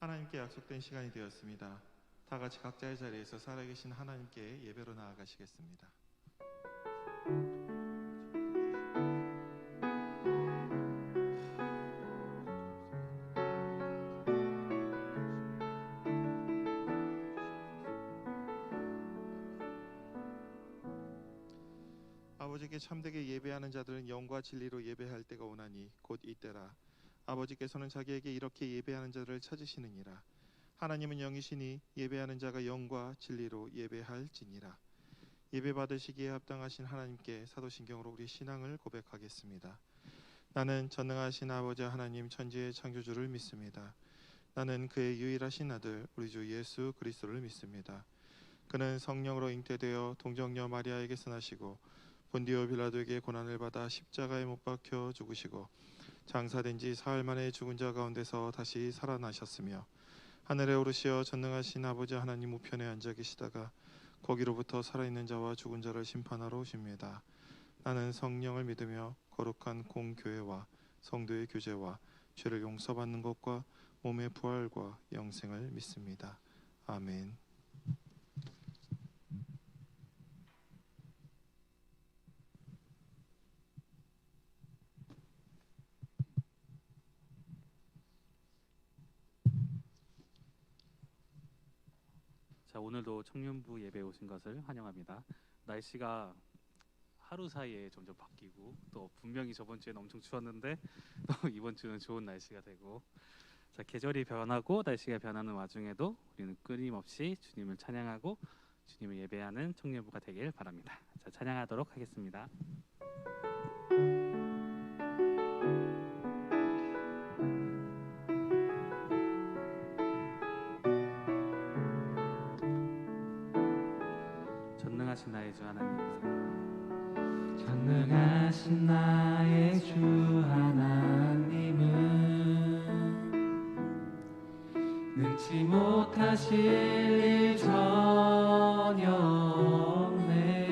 하나님께 약속된 시간이 되었습니다. 다 같이 각자의 자리에서 살아계신 하나님께 예배로 나아가시겠습니다. 아버지께 참되게 예배하는 자들은 영과 진리로 예배할 때가 오나니 곧 이때라. 아버지께서는 자기에게 이렇게 예배하는 자들을 찾으시느니라. 하나님은 영이시니 예배하는 자가 영과 진리로 예배할지니라. 예배 받으시기에 합당하신 하나님께 사도신경으로 우리 신앙을 고백하겠습니다. 나는 전능하신 아버지 하나님 천지의 창조주를 믿습니다. 나는 그의 유일하신 아들 우리 주 예수 그리스도를 믿습니다. 그는 성령으로 잉태되어 동정녀 마리아에게서 나시고 본디오 빌라도에게 고난을 받아 십자가에 못 박혀 죽으시고 장사된 지 사흘 만에 죽은 자 가운데서 다시 살아나셨으며 하늘에 오르시어 전능하신 아버지 하나님 우편에 앉아 계시다가 거기로부터 살아있는 자와 죽은 자를 심판하러 오십니다. 나는 성령을 믿으며 거룩한 공교회와 성도의 교제와 죄를 용서받는 것과 몸의 부활과 영생을 믿습니다. 아멘. 자, 오늘도 청년부 예배에 오신 것을 환영합니다. 날씨가 하루 사이에 점점 바뀌고 또 분명히 저번 주에는 엄청 추웠는데 또 이번 주는 좋은 날씨가 되고, 자, 계절이 변하고 날씨가 변하는 와중에도 우리는 끊임없이 주님을 찬양하고 주님을 예배하는 청년부가 되길 바랍니다. 자, 찬양하도록 하겠습니다. 전능하신 나의 주 하나님, 전능하신 나의 주 하나님은 능치 못하실 일 전혀 없네.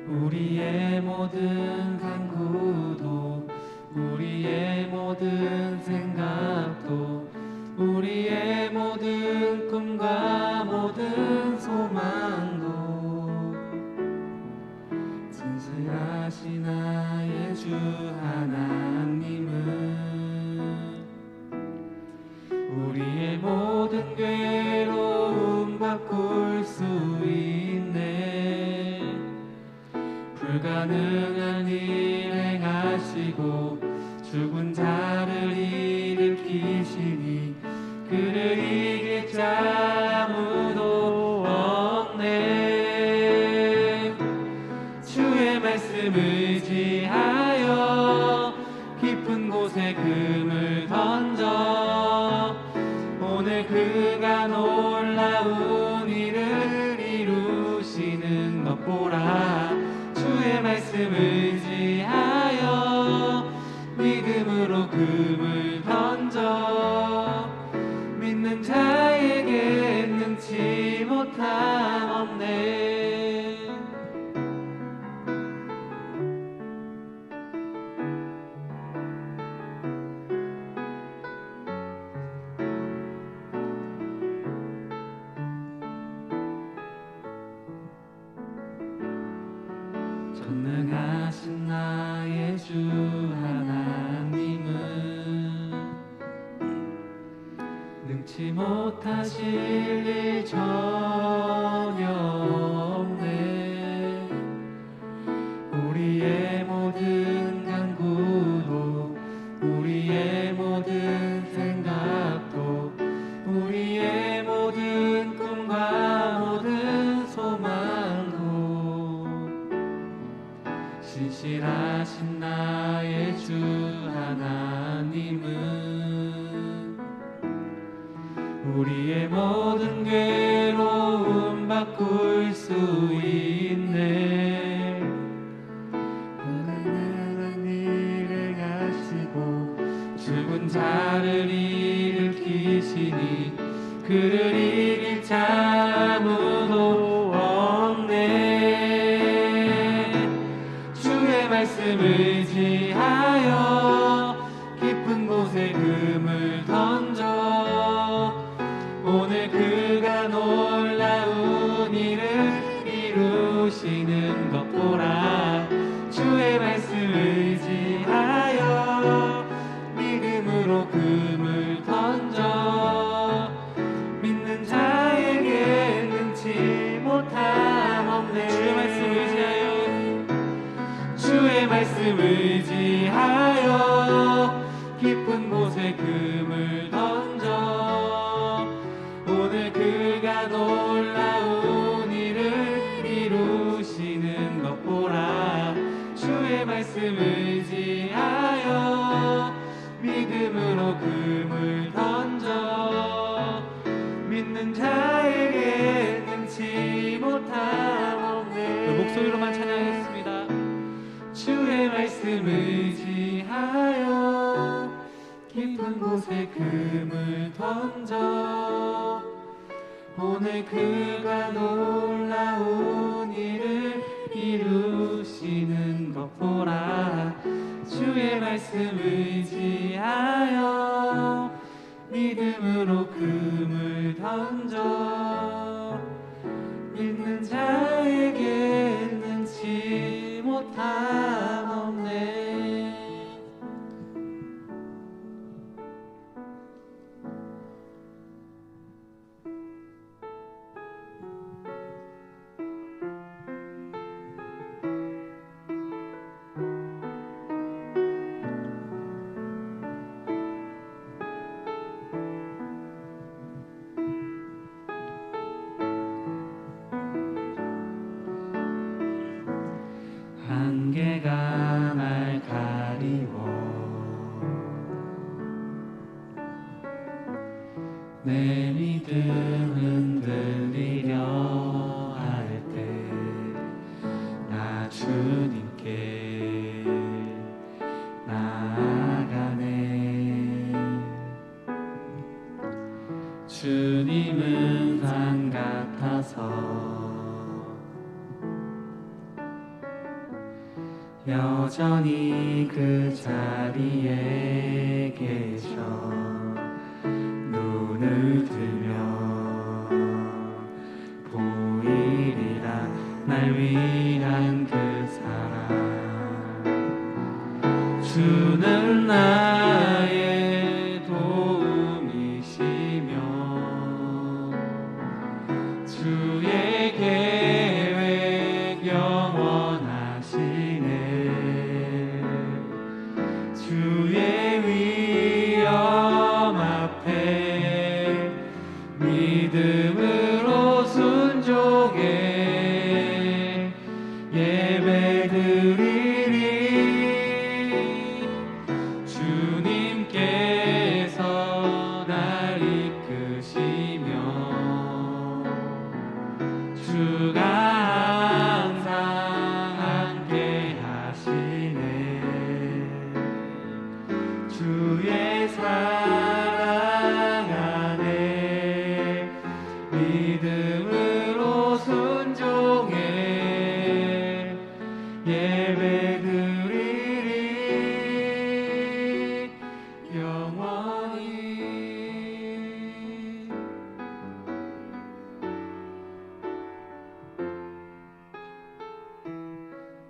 우리의 모든 간구도 우리의 모든 생각도 우리의 모든 꿈과 모든 소망도 진실하신 나의 주 하나님은 우리의 모든 괴로움 바꿀 수 있네. 불가능한 일 행하시고 죽은 자를 일으키시니 그를 이길 자 아무도 없네. 주의 말씀 의지하여 깊은 곳에 금을 던져 오늘 그가 놀라운 일을 이루시는 것 보라. 주의 말씀 의지하여 믿음으로 금을 던져 믿는 자에게 능치 못함 없네. 전능하신 나의 주 하나님은 능치 못하실 일 전혀 없네. 우리의 모든 간구도 우리의 모든 생각도 우리의 모든 꿈과 모든 소망도 신실하신 나의 주 하나님은 우리의 모든 괴로움 바꿀 수 있네. 불가능한 일을 하시고 죽은 자를 일으키시니 그를 이길 자 아무도 없네. 주의 말씀 의지하여 깊은 곳에 금을 던져 오늘 그가 놀라운 일을 이루시는 것 보라. 주의 말씀 의지하여 믿음으로 금을 던져 믿는 자에게 능치 못함 없네. 주의 말씀 의지하여 깊은 곳에 금을 던져 오늘 그가 놀라운 일을 이루시는 것 보라. 주의 말씀 의지하여 믿음으로 금을 던져 믿는 자에게 능치 못함 없네. 그 목소리로만 찬양하겠습니다. 주의 말씀 의지하여 깊은 곳에 금을 던져 오늘 그가 놀라운 일을 이루시는 것 보라. 주의 말씀 의지하여 믿음으로 금을 던져 믿는 자에게 능치 못함 없네. 안개가 날 가리워 내 믿음 흔들리려 할 때 나 주님께 나아가네. 주님은 산 같아서 여전히 그 자리에 계셔. 눈을 들면 보이리라 날 위한 그 사랑. 주는 나의 도움이시며 주의 계획 영원하시네. 주의 위엄 앞에 믿음으로 순종해 예배드리리. 주님께서 날 이끄시며 주가 항상 함께 하시네. 주의 사랑 안에 믿음으로 순종해 예배드리리 영원히.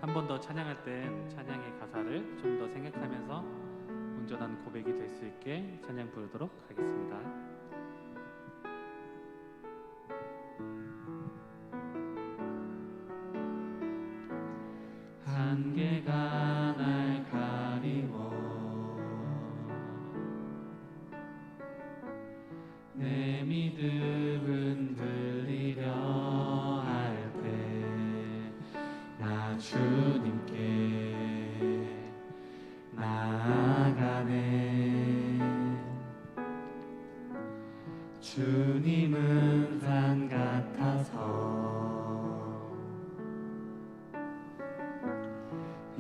한 번 더 찬양할 땐 찬양의 가사를 좀 더 생각하면서 온전한 고백이 될 수 있게 찬양 부르도록 하겠습니다. 안개가 날 가리워 내 믿음은 흔들리려 할 때 나 주님께 나아가네. 주님은 산 같아서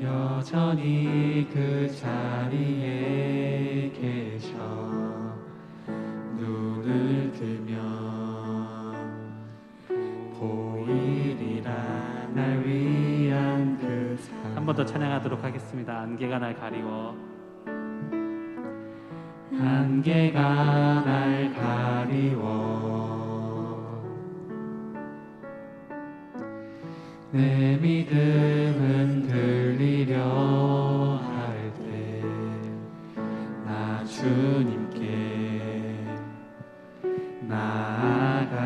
여전히 그 자리에 계셔. 눈을 들면 보이리라 날 위한 그 사랑. 한 번 더 찬양하도록 하겠습니다. 안개가 날 가리워 안개가 날 가리워 내 믿음은 들리려 할 때 나 주님께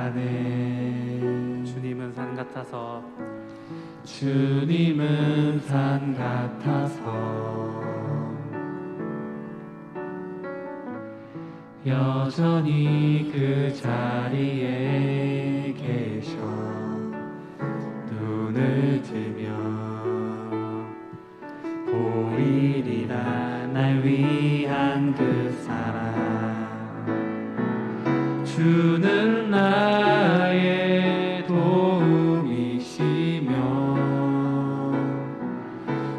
나아가네 주님은 산 같아서 주님은 산 같아서 여전히 그 자리에 계셔 눈을 뜨면 보이리라 날 위한 그 사랑 주는 나의 도움이시며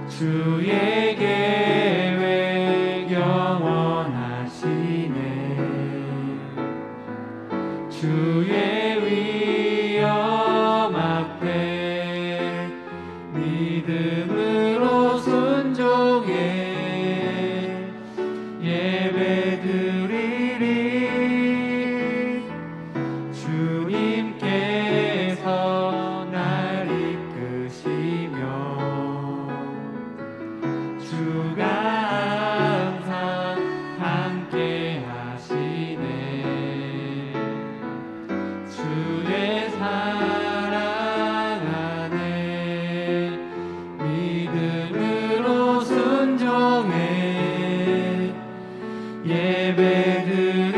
주의 계획 영원하시네 주의 위엄 앞에 믿음으로 순종해 예배드리리 주님께서 날 이끄시며 주가 항상 함께 하시네 주의 사랑 안에 믿음으로 순종해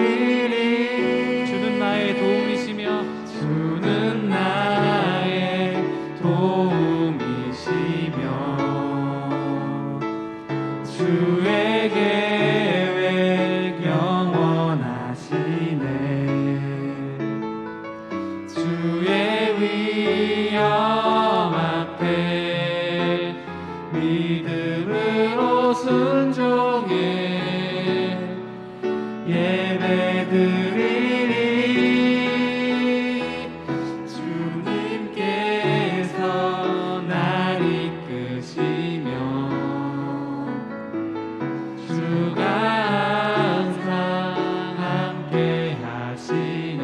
예배드리리 주는 나의 도움이시며 주는 나의 도움이시며 주의 계획 영원하시네 주의 위엄 앞에 믿음으로 순종해 예배드리리 주님께서 날 이끄시며 주가 항상 함께 하시네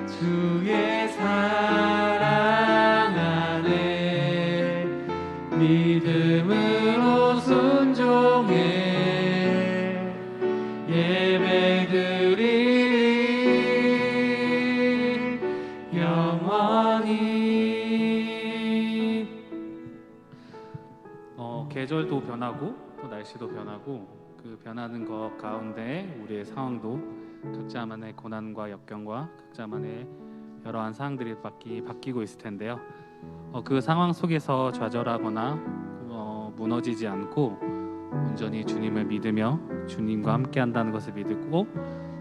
주의 사랑 안에 믿음으로 순종해 예배드리리 영원히 계절도 변하고 또 날씨도 변하고 그 변하는 것 가운데 우리의 상황도 각자만의 고난과 역경과 각자만의 여러한 상황들이 바뀌고 있을 텐데요. 그 상황 속에서 좌절하거나 무너지지 않고 온전히 주님을 믿으며 주님과 함께 한다는 것을 믿고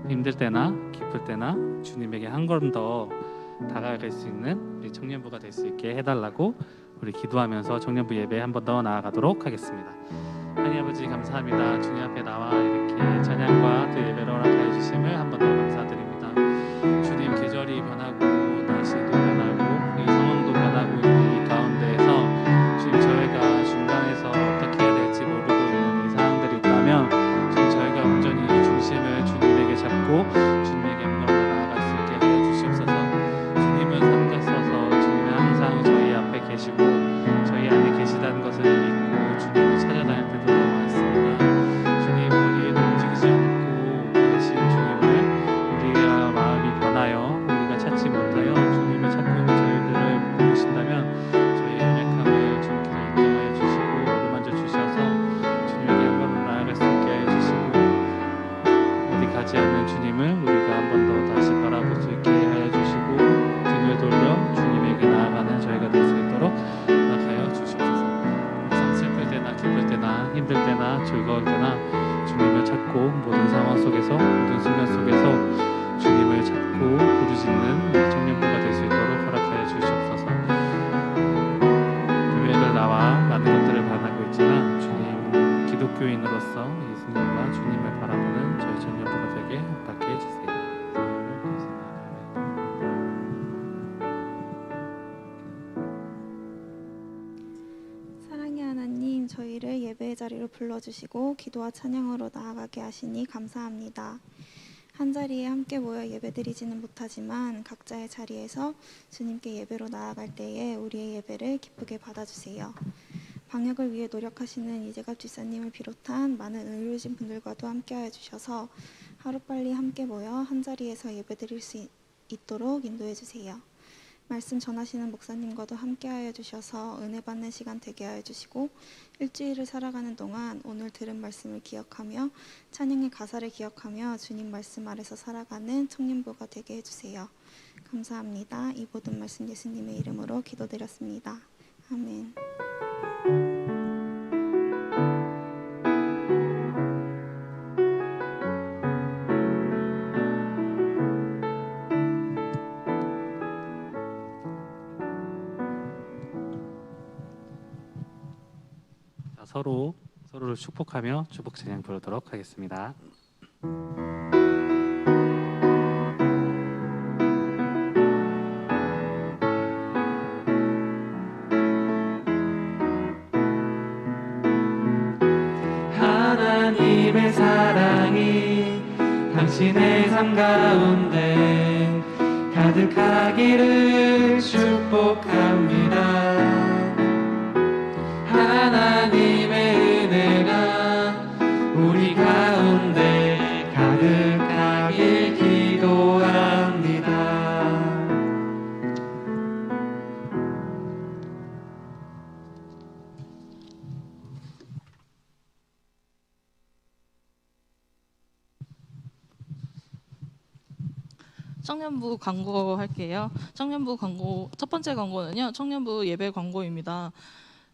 힘들 때나 기쁠 때나 주님에게 한 걸음 더 다가갈 수 있는 우리 청년부가 될 수 있게 해달라고 우리 기도하면서 청년부 예배 한 번 더 나아가도록 하겠습니다. 하나님 아버지 감사합니다. 주님 앞에 나와 이렇게 찬양과 또 예배를 허락하여 주심을 한 번 더 감사드립니다. 주님 계절이 변하고 날씨도 변하고 이 상황도 변하고 있는 이 가운데에서 주님 저희가 중간에서 어떻게 해야 될지 모르고 있는 이 상황들이 있다면 주님 저희가 온전히 중심을 주님에게 잡고 주님에게 한번 더 나아갈 수 있게 하여 주시옵소서. 주님은 삼가셔서 주님은 항상 저희 앞에 계시고 저희 안에 계시다는 것을 믿고 주님을 찾아다닐 때도 너무 많습니다. 주님 거기에도 움직이지 않고 계신 주님을 우리가 마음이 변하여 우리가 찾지 못하여 주님을 찾고 있는 저희들을 보신다면 저희의 연약함을 주님께서 인정하여 주시고 어루만져 주셔서 주님에게 영광을 나아갈 수 있게 하여 주시고 어디 가지 않는 주님을 우리가 한 번 더 다시 바라볼 수 있게 하여 주시고 등을 돌려 주님에게 나아가는 저희가 될 수 있도록 나가여 주시옵소서. 항상 슬플 때나 기쁠 때나 힘들 때나 즐거울 때나 주님을 찾고 모든 상황 속에서 모든 순간 속에서 주님을 찾고 부르짖는 우리 청년부가 될 수 있도록 허락하여 주시옵소서. 교회를 나와 많은 것들을 바라고 있지만 주님 기독교인으로서 예수님과 주님을 바라보는 저희 청년부가 되게 받게 해주세요. 사랑의 하나님, 저희를 예배에 예배의 자리로 불러주시고 기도와 찬양으로 나아가게 하시니 감사합니다. 한자리에 함께 모여 예배드리지는 못하지만 각자의 자리에서 주님께 예배로 나아갈 때에 우리의 예배를 기쁘게 받아주세요. 방역을 위해 노력하시는 이재갑 집사님을 비롯한 많은 의료진 분들과도 함께하여 주셔서 하루빨리 함께 모여 한자리에서 예배드릴 수 있도록 인도해 주세요. 말씀 전하시는 목사님과도 함께하여 주셔서 은혜 받는 시간 되게 하여 주시고 일주일을 살아가는 동안 오늘 들은 말씀을 기억하며 찬양의 가사를 기억하며 주님 말씀 아래서 살아가는 청년부가 되게 해주세요. 감사합니다. 이 모든 말씀 예수님의 이름으로 기도드렸습니다. 아멘. 자, 서로를 축복하며 축복 찬양 부르도록 하겠습니다. 하나님의 사랑이 당신의 삶 가운데 가득하기를 축복합니다. 하나님의 은혜가 우리 가운데 가득하길 기도합니다. 청년부 광고 할게요. 청년부 광고 첫 번째 광고는요. 청년부 예배 광고입니다.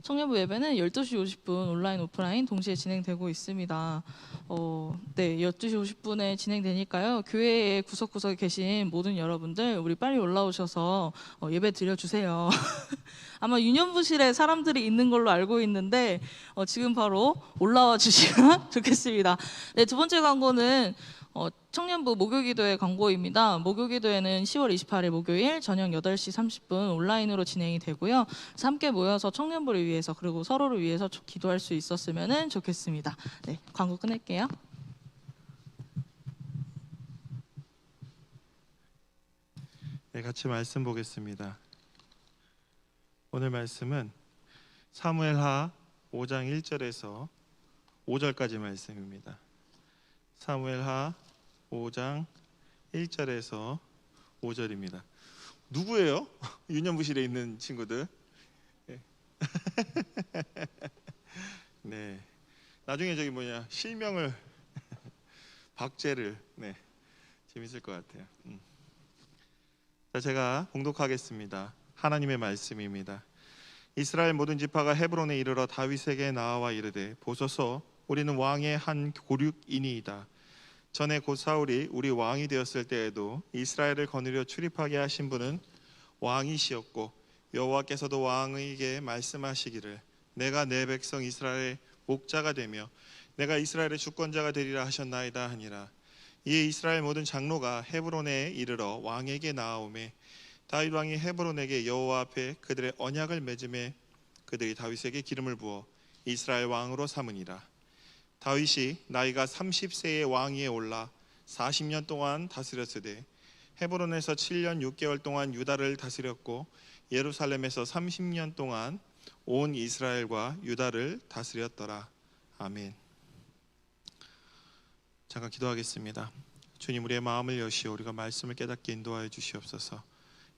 청년부 예배는 12시 50분 온라인 오프라인 동시에 진행되고 있습니다. 네, 12시 50분에 진행되니까요. 교회의 구석구석에 계신 모든 여러분들 우리 빨리 올라오셔서 예배 드려주세요. 아마 유년부실에 사람들이 있는 걸로 알고 있는데 지금 바로 올라와 주시면 좋겠습니다. 네, 두 번째 광고는 청년부 목요기도회 광고입니다. 목요기도회는 10월 28일 목요일 저녁 8시 30분 온라인으로 진행이 되고요. 그래서 함께 모여서 청년부를 위해서 그리고 서로를 위해서 기도할 수 있었으면 좋겠습니다. 네, 광고 끊을게요. 네, 같이 말씀 보겠습니다. 오늘 말씀은 사무엘하 5장 1절에서 5절까지 말씀입니다. 사무엘하 5장 1절에서 5절입니다. 누구예요? 유년부실에 있는 친구들. 네. 나중에 저기 실명을 박제를 재밌을 것 같아요. 자, 제가 봉독하겠습니다. 하나님의 말씀입니다. 이스라엘 모든 지파가 헤브론에 이르러 다윗에게 나와 이르되 보소서 우리는 왕의 한 고륙이니이다. 전에 곧 사울이 우리 왕이 되었을 때에도 이스라엘을 거느려 출입하게 하신 분은 왕이시었고 여호와께서도 왕에게 말씀하시기를 내가 내 백성 이스라엘의 목자가 되며 내가 이스라엘의 주권자가 되리라 하셨나이다 하니라. 이에 이스라엘 모든 장로가 헤브론에 이르러 왕에게 나아오매 다윗 왕이 헤브론에게 여호와 앞에 그들의 언약을 맺음에 그들이 다윗에게 기름을 부어 이스라엘 왕으로 삼으니라. 다윗이 나이가 30세의 왕위에 올라 40년 동안 다스렸으되 헤브론에서 7년 6개월 동안 유다를 다스렸고 예루살렘에서 30년 동안 온 이스라엘과 유다를 다스렸더라. 아멘. 잠깐 기도하겠습니다. 주님, 우리의 마음을 여시오 우리가 말씀을 깨닫게 인도하여 주시옵소서.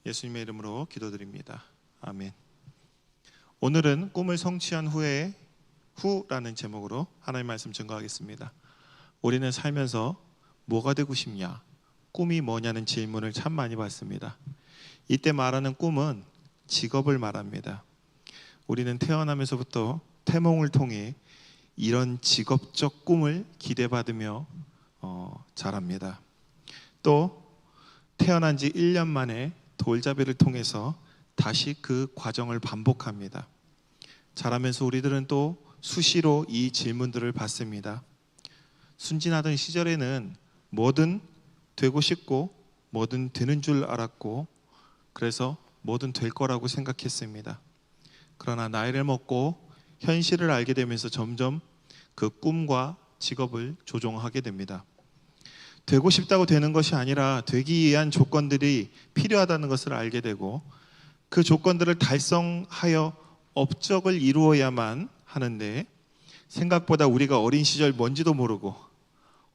예수님의 이름으로 기도드립니다. 아멘. 오늘은 꿈을 성취한 후라는 제목으로 하나님의 말씀 증거하겠습니다. 우리는 살면서 뭐가 되고 싶냐, 꿈이 뭐냐는 질문을 참 많이 받습니다. 이때 말하는 꿈은 직업을 말합니다. 우리는 태어나면서부터 태몽을 통해 이런 직업적 꿈을 기대받으며 자랍니다. 또 태어난 지 1년 만에 돌잡이를 통해서 다시 그 과정을 반복합니다. 자라면서 우리들은 또 수시로 이 질문들을 받습니다. 순진하던 시절에는 뭐든 되고 싶고 뭐든 되는 줄 알았고 그래서 뭐든 될 거라고 생각했습니다. 그러나 나이를 먹고 현실을 알게 되면서 점점 그 꿈과 직업을 조종하게 됩니다. 되고 싶다고 되는 것이 아니라 되기 위한 조건들이 필요하다는 것을 알게 되고 그 조건들을 달성하여 업적을 이루어야만 하는데 생각보다 우리가 어린 시절 뭔지도 모르고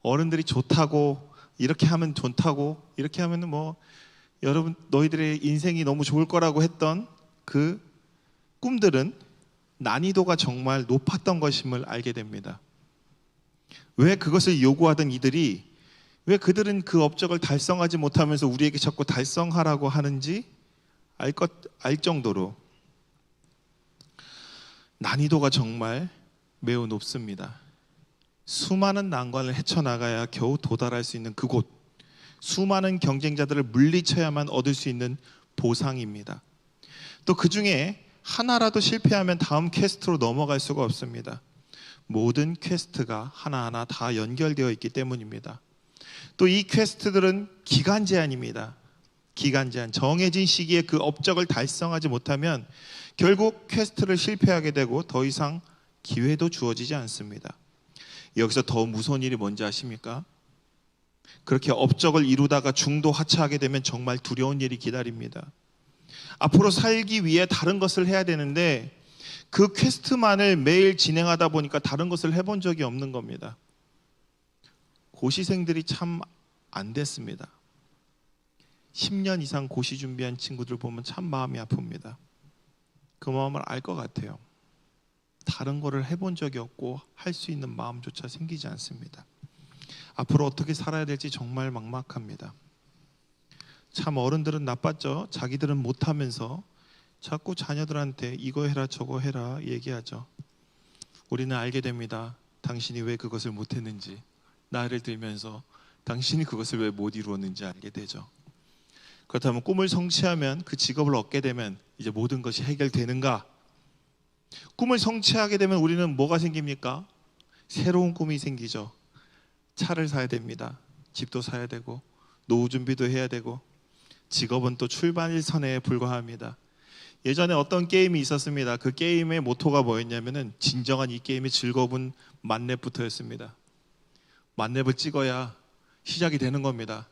어른들이 좋다고 이렇게 하면 좋다고 이렇게 하면 뭐 여러분 너희들의 인생이 너무 좋을 거라고 했던 그 꿈들은 난이도가 정말 높았던 것임을 알게 됩니다. 왜 그것을 요구하던 이들이 왜 그들은 그 업적을 달성하지 못하면서 우리에게 자꾸 달성하라고 하는지 알 정도로 난이도가 정말 매우 높습니다. 수많은 난관을 헤쳐나가야 겨우 도달할 수 있는 그곳, 수많은 경쟁자들을 물리쳐야만 얻을 수 있는 보상입니다. 또 그 중에 하나라도 실패하면 다음 퀘스트로 넘어갈 수가 없습니다. 모든 퀘스트가 하나하나 다 연결되어 있기 때문입니다. 또 이 퀘스트들은 기간 제한입니다. 기간 제한, 정해진 시기에 그 업적을 달성하지 못하면 결국 퀘스트를 실패하게 되고 더 이상 기회도 주어지지 않습니다. 여기서 더 무서운 일이 뭔지 아십니까? 그렇게 업적을 이루다가 중도 하차하게 되면 정말 두려운 일이 기다립니다. 앞으로 살기 위해 다른 것을 해야 되는데 그 퀘스트만을 매일 진행하다 보니까 다른 것을 해본 적이 없는 겁니다. 고시생들이 참 안 됐습니다. 10년 이상 고시 준비한 친구들 보면 참 마음이 아픕니다. 그 마음을 알 것 같아요. 다른 거를 해본 적이 없고 할 수 있는 마음조차 생기지 않습니다. 앞으로 어떻게 살아야 될지 정말 막막합니다. 참 어른들은 나빴죠. 자기들은 못하면서 자꾸 자녀들한테 이거 해라 저거 해라 얘기하죠. 우리는 알게 됩니다. 당신이 왜 그것을 못했는지. 나이를 들면서 당신이 그것을 왜 못 이루었는지 알게 되죠. 그렇다면 꿈을 성취하면 그 직업을 얻게 되면 이제 모든 것이 해결되는가? 꿈을 성취하게 되면 우리는 뭐가 생깁니까? 새로운 꿈이 생기죠. 차를 사야 됩니다. 집도 사야 되고 노후 준비도 해야 되고 직업은 또 출발선에 불과합니다. 예전에 어떤 게임이 있었습니다. 그 게임의 모토가 뭐였냐면은 진정한 이 게임의 즐거움은 만렙부터였습니다. 만렙을 찍어야 시작이 되는 겁니다.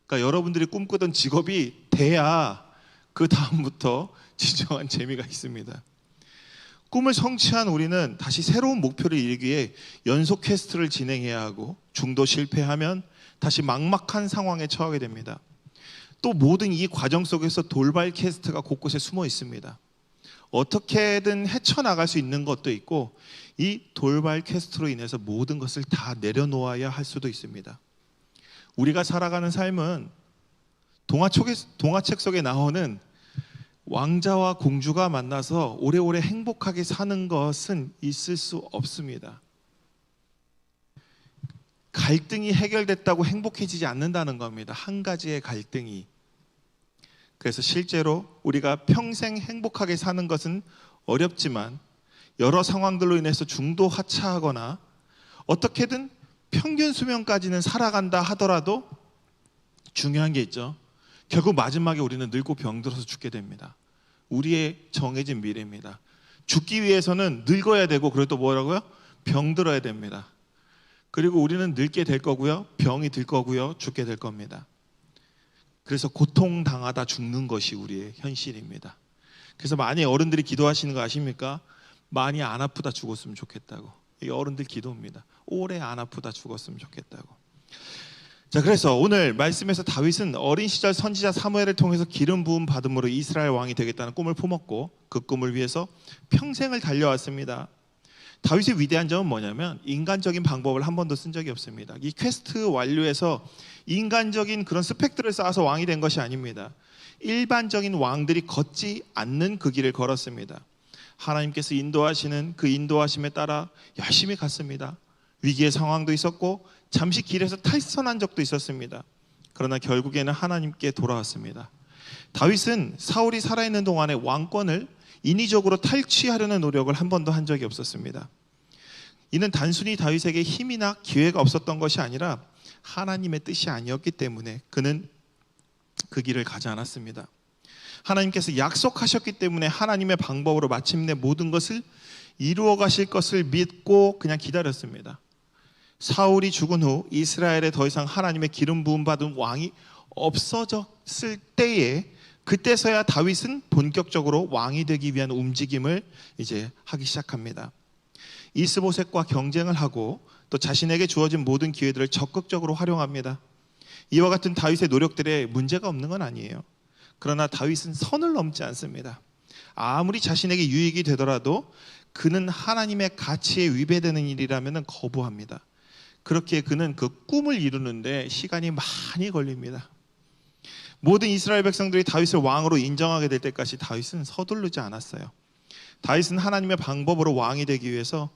그러니까 여러분들이 꿈꾸던 직업이 돼야 그 다음부터 진정한 재미가 있습니다. 꿈을 성취한 우리는 다시 새로운 목표를 이루기 위해 연속 퀘스트를 진행해야 하고 중도 실패하면 다시 막막한 상황에 처하게 됩니다. 또 모든 이 과정 속에서 돌발 퀘스트가 곳곳에 숨어 있습니다. 어떻게든 헤쳐나갈 수 있는 것도 있고 이 돌발 퀘스트로 인해서 모든 것을 다 내려놓아야 할 수도 있습니다. 우리가 살아가는 삶은 동화책 속에 나오는 왕자와 공주가 만나서 오래오래 행복하게 사는 것은 있을 수 없습니다. 갈등이 해결됐다고 행복해지지 않는다는 겁니다. 한 가지의 갈등이. 그래서 실제로 우리가 평생 행복하게 사는 것은 어렵지만 여러 상황들로 인해서 중도 하차하거나 어떻게든 평균 수명까지는 살아간다 하더라도 중요한 게 있죠. 결국 마지막에 우리는 늙고 병들어서 죽게 됩니다. 우리의 정해진 미래입니다. 죽기 위해서는 늙어야 되고 그리고 또 뭐라고요? 병들어야 됩니다. 그리고 우리는 늙게 될 거고요. 병이 들 거고요. 죽게 될 겁니다. 그래서 고통당하다 죽는 것이 우리의 현실입니다. 그래서 많이 어른들이 기도하시는 거 아십니까? 많이 안 아프다 죽었으면 좋겠다고. 이게 어른들 기도입니다. 오래 안 아프다 죽었으면 좋겠다고. 자, 그래서 오늘 말씀에서 다윗은 어린 시절 선지자 사무엘을 통해서 기름 부음 받음으로 이스라엘 왕이 되겠다는 꿈을 품었고 그 꿈을 위해서 평생을 달려왔습니다. 다윗의 위대한 점은 뭐냐면 인간적인 방법을 한 번도 쓴 적이 없습니다. 이 퀘스트 완료해서 인간적인 그런 스펙들을 쌓아서 왕이 된 것이 아닙니다. 일반적인 왕들이 걷지 않는 그 길을 걸었습니다. 하나님께서 인도하시는 그 인도하심에 따라 열심히 갔습니다. 위기의 상황도 있었고 잠시 길에서 탈선한 적도 있었습니다. 그러나 결국에는 하나님께 돌아왔습니다. 다윗은 사울이 살아있는 동안에 왕권을 인위적으로 탈취하려는 노력을 한 번도 한 적이 없었습니다. 이는 단순히 다윗에게 힘이나 기회가 없었던 것이 아니라 하나님의 뜻이 아니었기 때문에 그는 그 길을 가지 않았습니다. 하나님께서 약속하셨기 때문에 하나님의 방법으로 마침내 모든 것을 이루어 가실 것을 믿고 그냥 기다렸습니다. 사울이 죽은 후 이스라엘에 더 이상 하나님의 기름 부음 받은 왕이 없어졌을 때에 그때서야 다윗은 본격적으로 왕이 되기 위한 움직임을 이제 하기 시작합니다. 이스보셋과 경쟁을 하고 또 자신에게 주어진 모든 기회들을 적극적으로 활용합니다. 이와 같은 다윗의 노력들에 문제가 없는 건 아니에요. 그러나 다윗은 선을 넘지 않습니다. 아무리 자신에게 유익이 되더라도 그는 하나님의 가치에 위배되는 일이라면 거부합니다. 그렇게 그는 그 꿈을 이루는데 시간이 많이 걸립니다. 모든 이스라엘 백성들이 다윗을 왕으로 인정하게 될 때까지 다윗은 서두르지 않았어요. 다윗은 하나님의 방법으로 왕이 되기 위해서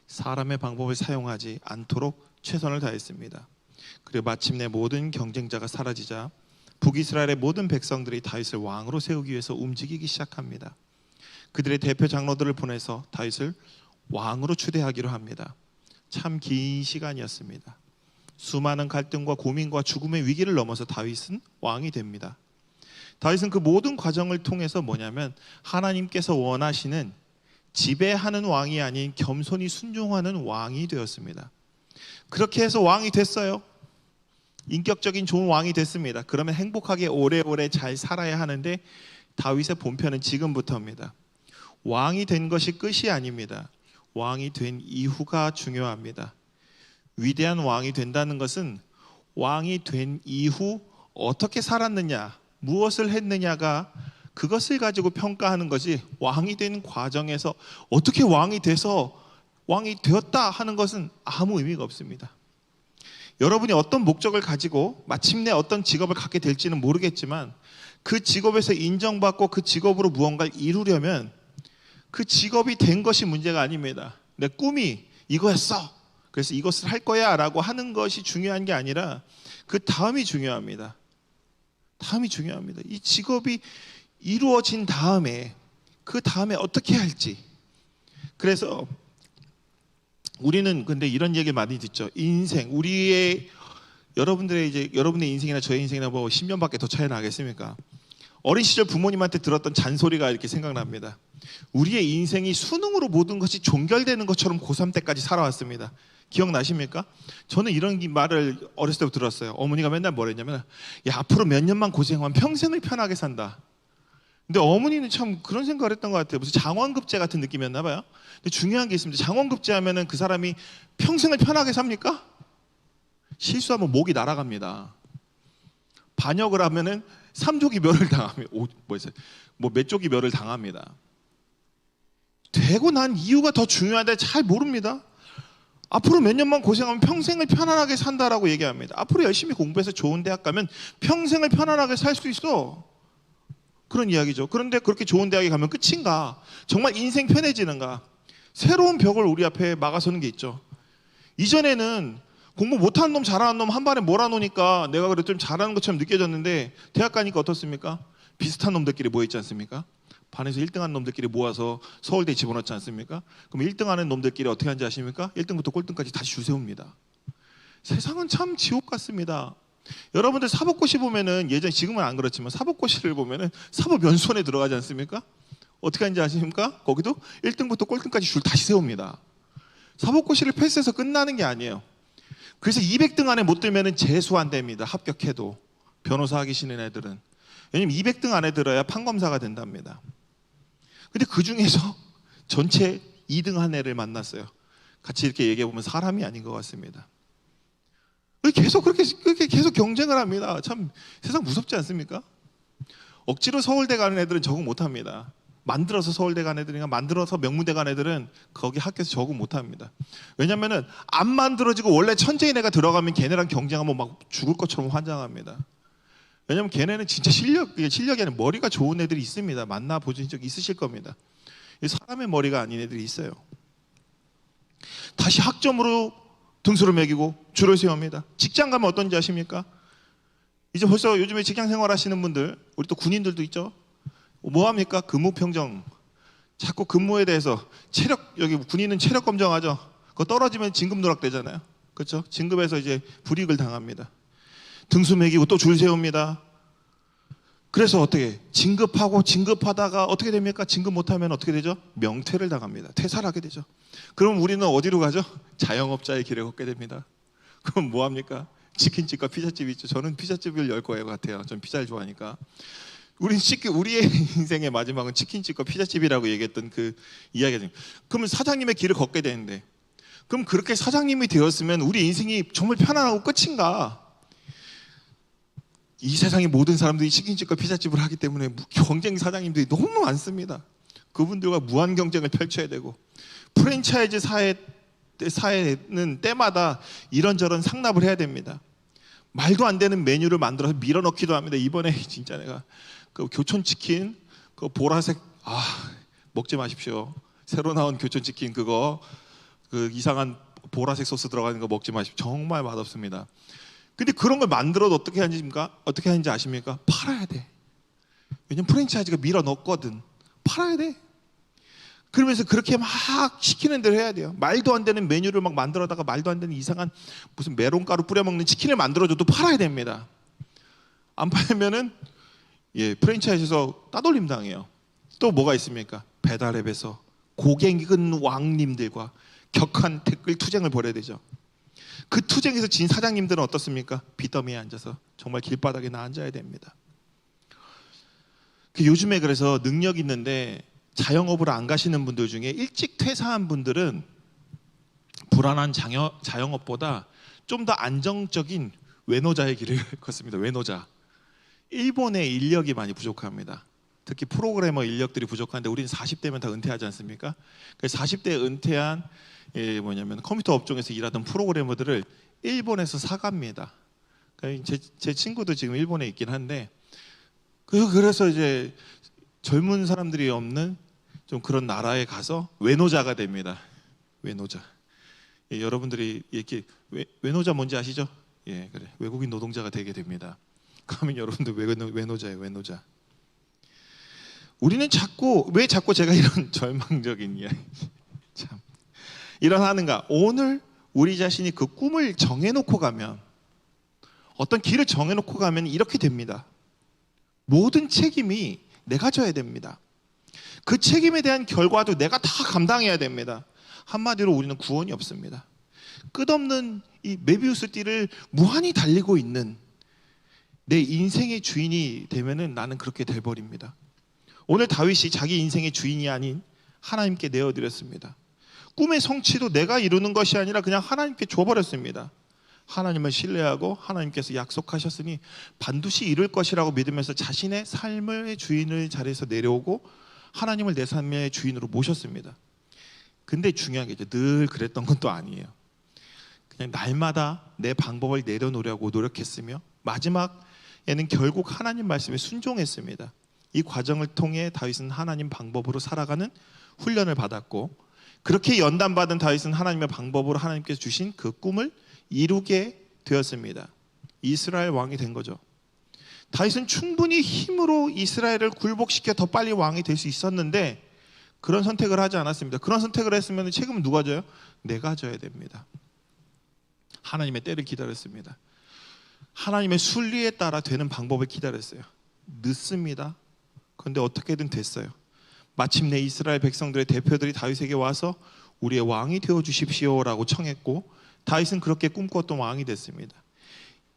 사람의 방법을 사용하지 않도록 최선을 다했습니다. 그리고 마침내 모든 경쟁자가 사라지자 북이스라엘의 모든 백성들이 다윗을 왕으로 세우기 위해서 움직이기 시작합니다. 그들의 대표 장로들을 보내서 다윗을 왕으로 추대하기로 합니다. 참 긴 시간이었습니다. 수많은 갈등과 고민과 죽음의 위기를 넘어서 다윗은 왕이 됩니다. 다윗은 그 모든 과정을 통해서 뭐냐면 하나님께서 원하시는 지배하는 왕이 아닌 겸손히 순종하는 왕이 되었습니다. 그렇게 해서 왕이 됐어요. 인격적인 좋은 왕이 됐습니다. 그러면 행복하게 오래오래 잘 살아야 하는데 다윗의 본편은 지금부터입니다. 왕이 된 것이 끝이 아닙니다. 왕이 된 이후가 중요합니다. 위대한 왕이 된다는 것은 왕이 된 이후 어떻게 살았느냐, 무엇을 했느냐가 그것을 가지고 평가하는 것이 왕이 된 과정에서 어떻게 왕이 돼서 왕이 되었다 하는 것은 아무 의미가 없습니다. 여러분이 어떤 목적을 가지고 마침내 어떤 직업을 갖게 될지는 모르겠지만 그 직업에서 인정받고 그 직업으로 무언가를 이루려면 그 직업이 된 것이 문제가 아닙니다. 내 꿈이 이거였어. 그래서 이것을 할 거야 라고 하는 것이 중요한 게 아니라 그 다음이 중요합니다. 다음이 중요합니다. 이 직업이 이루어진 다음에 그 다음에 어떻게 할지. 그래서 우리는 근데 이런 얘기 많이 듣죠. 인생, 여러분의 인생이나 저의 인생이나 뭐 10년밖에 더 차이 나겠습니까? 어린 시절 부모님한테 들었던 잔소리가 이렇게 생각납니다. 우리의 인생이 수능으로 모든 것이 종결되는 것처럼 고3 때까지 살아왔습니다. 기억나십니까? 저는 이런 말을 어렸을 때부터 들었어요. 어머니가 맨날 뭐랬냐면 야, 앞으로 몇 년만 고생하면 평생을 편하게 산다. 근데 어머니는 참 그런 생각을 했던 것 같아요. 무슨 장원급제 같은 느낌이었나 봐요. 근데 중요한 게 있습니다. 장원급제 하면은 그 사람이 평생을 편하게 삽니까? 실수하면 목이 날아갑니다. 반역을 하면은 3조기 멸을 당합니다. 몇 조기 멸을 당합니다. 되고 난 이유가 더 중요한데 잘 모릅니다. 앞으로 몇 년만 고생하면 평생을 편안하게 산다라고 얘기합니다. 앞으로 열심히 공부해서 좋은 대학 가면 평생을 편안하게 살 수 있어. 그런 이야기죠. 그런데 그렇게 좋은 대학에 가면 끝인가? 정말 인생 편해지는가? 새로운 벽을 우리 앞에 막아서는 게 있죠. 이전에는 공부 못하는 놈 잘하는 놈 한 발에 몰아놓으니까 내가 그래도 좀 잘하는 것처럼 느껴졌는데 대학 가니까 어떻습니까? 비슷한 놈들끼리 모여있지 않습니까? 반에서 1등한 놈들끼리 모아서 서울대에 집어넣지 않습니까? 그럼 1등하는 놈들끼리 어떻게 하는지 아십니까? 1등부터 꼴등까지 다시 줄 세웁니다. 세상은 참 지옥 같습니다. 여러분들 사법고시 보면은 지금은 안 그렇지만 사법고시를 보면은 사법연수원에 들어가지 않습니까? 어떻게 하는지 아십니까? 거기도 1등부터 꼴등까지 줄 다시 세웁니다. 사법고시를 패스해서 끝나는 게 아니에요. 그래서 200등 안에 못 들면은 재수 안 됩니다. 합격해도 변호사 하기 싫은 애들은. 왜냐면 200등 안에 들어야 판검사가 된답니다. 근데 그 중에서 전체 2등 한 애를 만났어요. 같이 이렇게 얘기해 보면 사람이 아닌 것 같습니다. 계속 그렇게 계속 경쟁을 합니다. 참 세상 무섭지 않습니까? 억지로 서울대 가는 애들은 적응 못합니다. 만들어서 서울대 간 애들이나 만들어서 명문대 간 애들은 거기 학교에서 적응 못합니다. 왜냐면은 안 만들어지고 원래 천재인 애가 들어가면 걔네랑 경쟁하면 막 죽을 것처럼 환장합니다. 왜냐면 걔네는 진짜 실력이 아니라 머리가 좋은 애들이 있습니다. 만나보신 적 있으실 겁니다. 사람의 머리가 아닌 애들이 있어요. 다시 학점으로 등수를 매기고 줄을 세웁니다. 직장 가면 어떤지 아십니까? 이제 벌써 요즘에 직장 생활 하시는 분들, 우리 또 군인들도 있죠. 뭐 합니까? 근무평정. 자꾸 근무에 대해서 여기 군인은 체력 검정하죠. 그거 떨어지면 진급 누락되잖아요. 그렇죠? 진급에서 이제 불이익을 당합니다. 등수 매기고 또 줄 세웁니다. 그래서 어떻게 진급하다가 어떻게 됩니까? 진급 못하면 어떻게 되죠? 명퇴를 당합니다. 퇴사를 하게 되죠. 그럼 우리는 어디로 가죠? 자영업자의 길을 걷게 됩니다. 그럼 뭐 합니까? 치킨집과 피자집이 있죠. 저는 피자집을 열 거예요 같아요. 전 피자를 좋아하니까. 우리의 인생의 마지막은 치킨집과 피자집이라고 얘기했던 그 이야기가. 그러면 사장님의 길을 걷게 되는데, 그럼 그렇게 사장님이 되었으면 우리 인생이 정말 편안하고 끝인가? 이 세상의 모든 사람들이 치킨집과 피자집을 하기 때문에 경쟁 사장님들이 너무 많습니다. 그분들과 무한 경쟁을 펼쳐야 되고, 프랜차이즈 사회는 때마다 이런저런 상납을 해야 됩니다. 말도 안 되는 메뉴를 만들어서 밀어넣기도 합니다. 이번에 진짜 내가 그 교촌치킨, 그 보라색, 먹지 마십시오. 새로 나온 교촌치킨 그 이상한 보라색 소스 들어가는 거 먹지 마십시오. 정말 맛없습니다. 근데 그런 걸 만들어도 어떻게 하는지 아십니까? 팔아야 돼. 왜냐면 프랜차이즈가 밀어넣거든. 팔아야 돼. 그러면서 그렇게 막 시키는 대로 해야 돼요. 말도 안 되는 메뉴를 막 만들어다가 말도 안 되는 이상한 무슨 메론가루 뿌려 먹는 치킨을 만들어줘도 팔아야 됩니다. 안 팔면은 프랜차이즈에서 따돌림 당해요. 또 뭐가 있습니까? 배달앱에서 고객은 왕님들과 격한 댓글 투쟁을 벌여야 되죠. 그 투쟁에서 진 사장님들은 어떻습니까? 빚더미에 앉아서 정말 길바닥에 앉아야 됩니다. 요즘에 그래서 능력 있는데 자영업을 안 가시는 분들 중에 일찍 퇴사한 분들은 불안한 자영업보다 좀 더 안정적인 외노자의 길을 걷습니다. 외노자. 일본의 인력이 많이 부족합니다. 특히 프로그래머 인력들이 부족한데 우리는 40대면 다 은퇴하지 않습니까? 40대 은퇴한 컴퓨터 업종에서 일하던 프로그래머들을 일본에서 사갑니다. 제 친구도 지금 일본에 있긴 한데, 그래서 이제 젊은 사람들이 없는 좀 그런 나라에 가서 외노자가 됩니다. 외노자. 여러분들이 이렇게 외노자 뭔지 아시죠? 그래. 외국인 노동자가 되게 됩니다. 그러면 여러분들 외노자예요, 외노자. 우리는 왜 자꾸 제가 이런 절망적인 이야기 참 일어나는가? 오늘 우리 자신이 그 꿈을 정해놓고 가면, 어떤 길을 정해놓고 가면 이렇게 됩니다. 모든 책임이 내가 져야 됩니다. 그 책임에 대한 결과도 내가 다 감당해야 됩니다. 한마디로 우리는 구원이 없습니다. 끝없는 이 메비우스 띠를 무한히 달리고 있는 내 인생의 주인이 되면은 나는 그렇게 돼버립니다. 오늘 다윗이 자기 인생의 주인이 아닌 하나님께 내어드렸습니다. 꿈의 성취도 내가 이루는 것이 아니라 그냥 하나님께 줘버렸습니다. 하나님을 신뢰하고 하나님께서 약속하셨으니 반드시 이룰 것이라고 믿으면서 자신의 삶의 주인의 자리에서 내려오고 하나님을 내 삶의 주인으로 모셨습니다. 근데 중요한 게 늘 그랬던 건 또 아니에요. 그냥 날마다 내 방법을 내려놓으려고 노력했으며 마지막에는 결국 하나님 말씀에 순종했습니다. 이 과정을 통해 다윗은 하나님 방법으로 살아가는 훈련을 받았고, 그렇게 연단받은 다윗은 하나님의 방법으로 하나님께서 주신 그 꿈을 이루게 되었습니다. 이스라엘 왕이 된 거죠. 다윗은 충분히 힘으로 이스라엘을 굴복시켜 더 빨리 왕이 될 수 있었는데 그런 선택을 하지 않았습니다. 그런 선택을 했으면 책임은 누가 져요? 내가 져야 됩니다. 하나님의 때를 기다렸습니다. 하나님의 순리에 따라 되는 방법을 기다렸어요. 늦습니다. 그런데 어떻게든 됐어요. 마침내 이스라엘 백성들의 대표들이 다윗에게 와서 우리의 왕이 되어 주십시오라고 청했고, 다윗은 그렇게 꿈꿨던 왕이 됐습니다.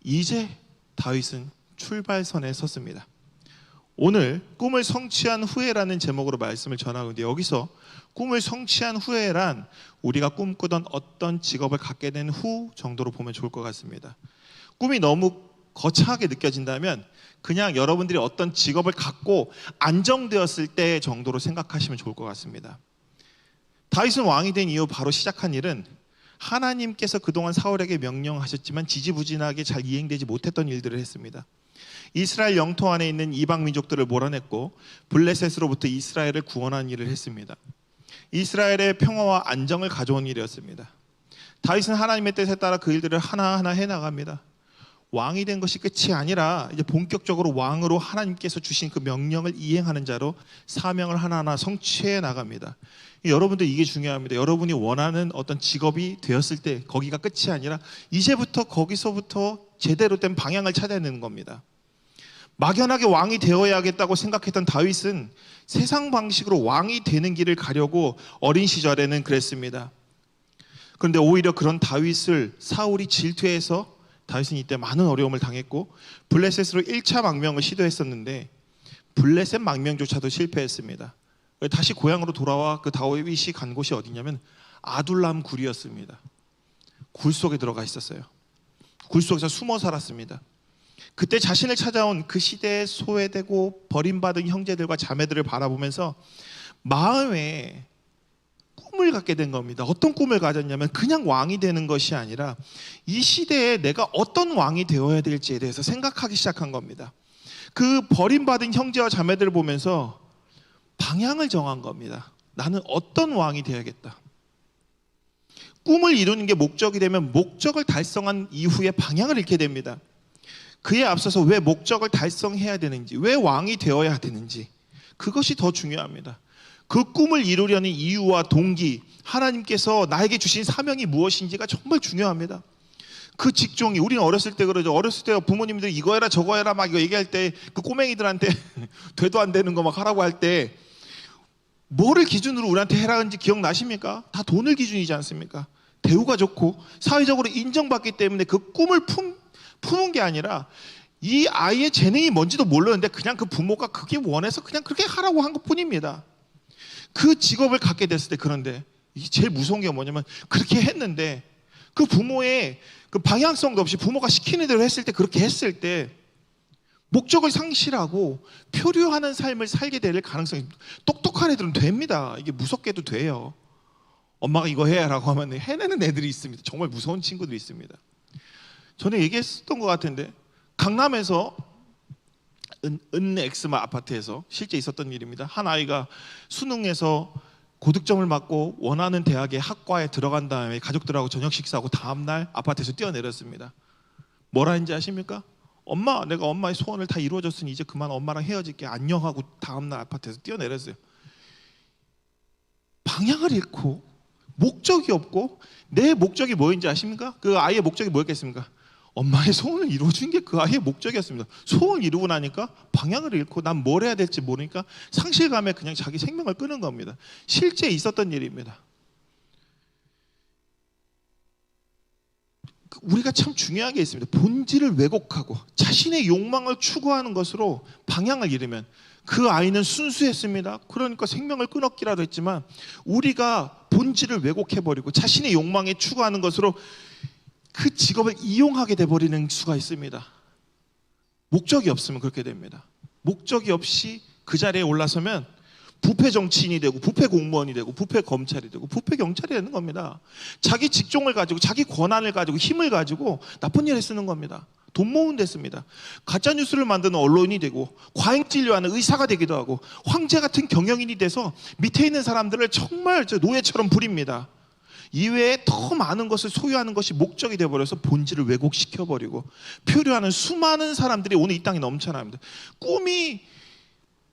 이제 다윗은 출발선에 섰습니다. 오늘 꿈을 성취한 후에라는 제목으로 말씀을 전하고 있는데, 여기서 꿈을 성취한 후에란 우리가 꿈꾸던 어떤 직업을 갖게 된 후 정도로 보면 좋을 것 같습니다. 꿈이 너무 거창하게 느껴진다면 그냥 여러분들이 어떤 직업을 갖고 안정되었을 때 정도로 생각하시면 좋을 것 같습니다. 다윗은 왕이 된 이후 바로 시작한 일은 하나님께서 그동안 사울에게 명령하셨지만 지지부진하게 잘 이행되지 못했던 일들을 했습니다. 이스라엘 영토 안에 있는 이방 민족들을 몰아냈고 블레셋으로부터 이스라엘을 구원한 일을 했습니다. 이스라엘의 평화와 안정을 가져온 일이었습니다. 다윗은 하나님의 뜻에 따라 그 일들을 하나하나 해나갑니다. 왕이 된 것이 끝이 아니라 이제 본격적으로 왕으로 하나님께서 주신 그 명령을 이행하는 자로 사명을 하나하나 성취해 나갑니다. 여러분들 이게 중요합니다. 여러분이 원하는 어떤 직업이 되었을 때 거기가 끝이 아니라 이제부터 거기서부터 제대로 된 방향을 찾아내는 겁니다. 막연하게 왕이 되어야겠다고 생각했던 다윗은 세상 방식으로 왕이 되는 길을 가려고 어린 시절에는 그랬습니다. 그런데 오히려 그런 다윗을 사울이 질투해서 다윗은 이때 많은 어려움을 당했고 블레셋으로 1차 망명을 시도했었는데 블레셋 망명조차도 실패했습니다. 다시 고향으로 돌아와 그 다윗이 간 곳이 어디냐면 아둘람 굴이었습니다. 굴 속에 들어가 있었어요. 굴 속에서 숨어 살았습니다. 그때 자신을 찾아온 그 시대에 소외되고 버림받은 형제들과 자매들을 바라보면서 마음에 꿈을 갖게 된 겁니다. 어떤 꿈을 가졌냐면 그냥 왕이 되는 것이 아니라 이 시대에 내가 어떤 왕이 되어야 될지에 대해서 생각하기 시작한 겁니다. 그 버림받은 형제와 자매들을 보면서 방향을 정한 겁니다. 나는 어떤 왕이 되어야겠다. 꿈을 이루는 게 목적이 되면 목적을 달성한 이후에 방향을 잃게 됩니다. 그에 앞서서 왜 목적을 달성해야 되는지, 왜 왕이 되어야 되는지, 그것이 더 중요합니다. 그 꿈을 이루려는 이유와 동기, 하나님께서 나에게 주신 사명이 무엇인지가 정말 중요합니다. 그 직종이, 우리는 어렸을 때 그러죠. 어렸을 때 부모님들이 이거 해라 저거 해라 막 이거 얘기할 때 그 꼬맹이들한테 되도 안 되는 거 막 하라고 할 때 뭐를 기준으로 우리한테 해라는지 기억나십니까? 다 돈을 기준이지 않습니까? 대우가 좋고 사회적으로 인정받기 때문에 그 꿈을 품은 게 아니라 이 아이의 재능이 뭔지도 몰랐는데 그냥 그 부모가 그게 원해서 그냥 그렇게 하라고 한 것뿐입니다. 그 직업을 갖게 됐을 때, 그런데 이게 제일 무서운 게 뭐냐면 그렇게 했는데 그 부모의 그 방향성도 없이 부모가 시키는 대로 했을 때, 그렇게 했을 때 목적을 상실하고 표류하는 삶을 살게 될 가능성이, 똑똑한 애들은 됩니다. 이게 무섭게도 돼요. 엄마가 이거 해라고 하면 해내는 애들이 있습니다. 정말 무서운 친구들이 있습니다. 전에 얘기했었던 것 같은데 강남에서 은엑스마 아파트에서 실제 있었던 일입니다. 한 아이가 수능에서 고득점을 받고 원하는 대학의 학과에 들어간 다음에 가족들하고 저녁 식사하고 다음날 아파트에서 뛰어내렸습니다. 뭐라 했는지 아십니까? 엄마, 내가 엄마의 소원을 다 이루어줬으니 이제 그만 엄마랑 헤어질게, 안녕하고 다음날 아파트에서 뛰어내렸어요. 방향을 잃고 목적이 없고, 내 목적이 뭐인지 아십니까? 그 아이의 목적이 뭐였겠습니까? 엄마의 소원을 이루어준 게 그 아이의 목적이었습니다. 소원을 이루고 나니까 방향을 잃고 난 뭘 해야 될지 모르니까 상실감에 그냥 자기 생명을 끊은 겁니다. 실제 있었던 일입니다. 우리가 참 중요한 게 있습니다. 본질을 왜곡하고 자신의 욕망을 추구하는 것으로 방향을 잃으면, 그 아이는 순수했습니다. 그러니까 생명을 끊었기라도 했지만 우리가 본질을 왜곡해버리고 자신의 욕망에 추구하는 것으로 그 직업을 이용하게 돼버리는 수가 있습니다. 목적이 없으면 그렇게 됩니다. 목적이 없이 그 자리에 올라서면 부패 정치인이 되고 부패 공무원이 되고 부패 검찰이 되고 부패 경찰이 되는 겁니다. 자기 직종을 가지고 자기 권한을 가지고 힘을 가지고 나쁜 일에 쓰는 겁니다. 돈 모으는 데 씁니다. 가짜뉴스를 만드는 언론이 되고 과잉진료하는 의사가 되기도 하고 황제 같은 경영인이 돼서 밑에 있는 사람들을 정말 노예처럼 부립니다. 이외에 더 많은 것을 소유하는 것이 목적이 되어버려서 본질을 왜곡시켜버리고 표류하는 수많은 사람들이 오늘 이 땅에 넘쳐납니다.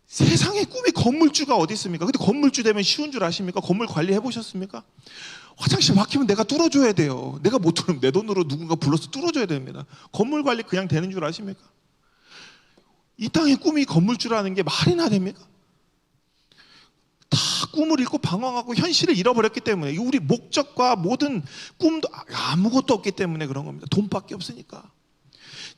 세상에 꿈이 건물주가 어디 있습니까? 근데 건물주 되면 쉬운 줄 아십니까? 건물 관리해 보셨습니까? 화장실 막히면 내가 뚫어줘야 돼요. 내가 못 뚫으면 내 돈으로 누군가 불러서 뚫어줘야 됩니다. 건물 관리 그냥 되는 줄 아십니까? 이 땅의 꿈이 건물주라는 게 말이나 됩니까? 다 꿈을 잃고 방황하고 현실을 잃어버렸기 때문에, 우리 목적과 모든 꿈도 아무것도 없기 때문에 그런 겁니다. 돈밖에 없으니까.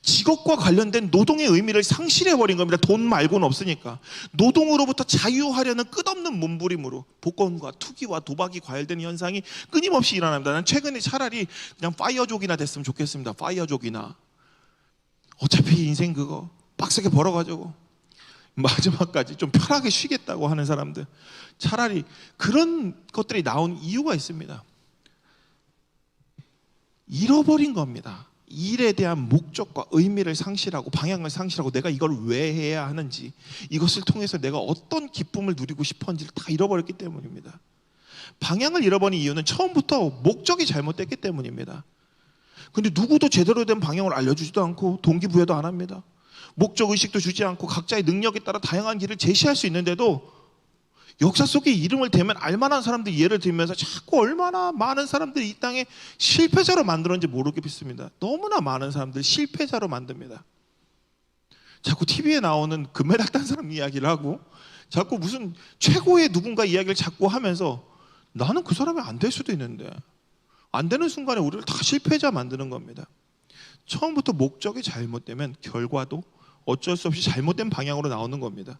직업과 관련된 노동의 의미를 상실해버린 겁니다. 돈 말고는 없으니까. 노동으로부터 자유하려는 끝없는 몸부림으로 복권과 투기와 도박이 과열되는 현상이 끊임없이 일어납니다. 난 최근에 차라리 그냥 파이어족이나 됐으면 좋겠습니다. 파이어족이나. 어차피 인생 그거 빡세게 벌어가지고 마지막까지 좀 편하게 쉬겠다고 하는 사람들, 차라리 그런 것들이 나온 이유가 있습니다. 잃어버린 겁니다. 일에 대한 목적과 의미를 상실하고 방향을 상실하고 내가 이걸 왜 해야 하는지, 이것을 통해서 내가 어떤 기쁨을 누리고 싶었는지를 다 잃어버렸기 때문입니다. 방향을 잃어버린 이유는 처음부터 목적이 잘못됐기 때문입니다. 근데 누구도 제대로 된 방향을 알려주지도 않고 동기부여도 안 합니다. 목적의식도 주지 않고 각자의 능력에 따라 다양한 길을 제시할 수 있는데도 역사 속에 이름을 대면 알만한 사람들 예를 들면서 자꾸 얼마나 많은 사람들이 이 땅에 실패자로 만들었는지 모르겠습니다. 너무나 많은 사람들 실패자로 만듭니다. 자꾸 TV에 나오는 금메달 딴 사람 이야기를 하고 자꾸 무슨 최고의 누군가 이야기를 자꾸 하면서 나는 그 사람이 안 될 수도 있는데 안 되는 순간에 우리를 다 실패자 만드는 겁니다. 처음부터 목적이 잘못되면 결과도 어쩔 수 없이 잘못된 방향으로 나오는 겁니다.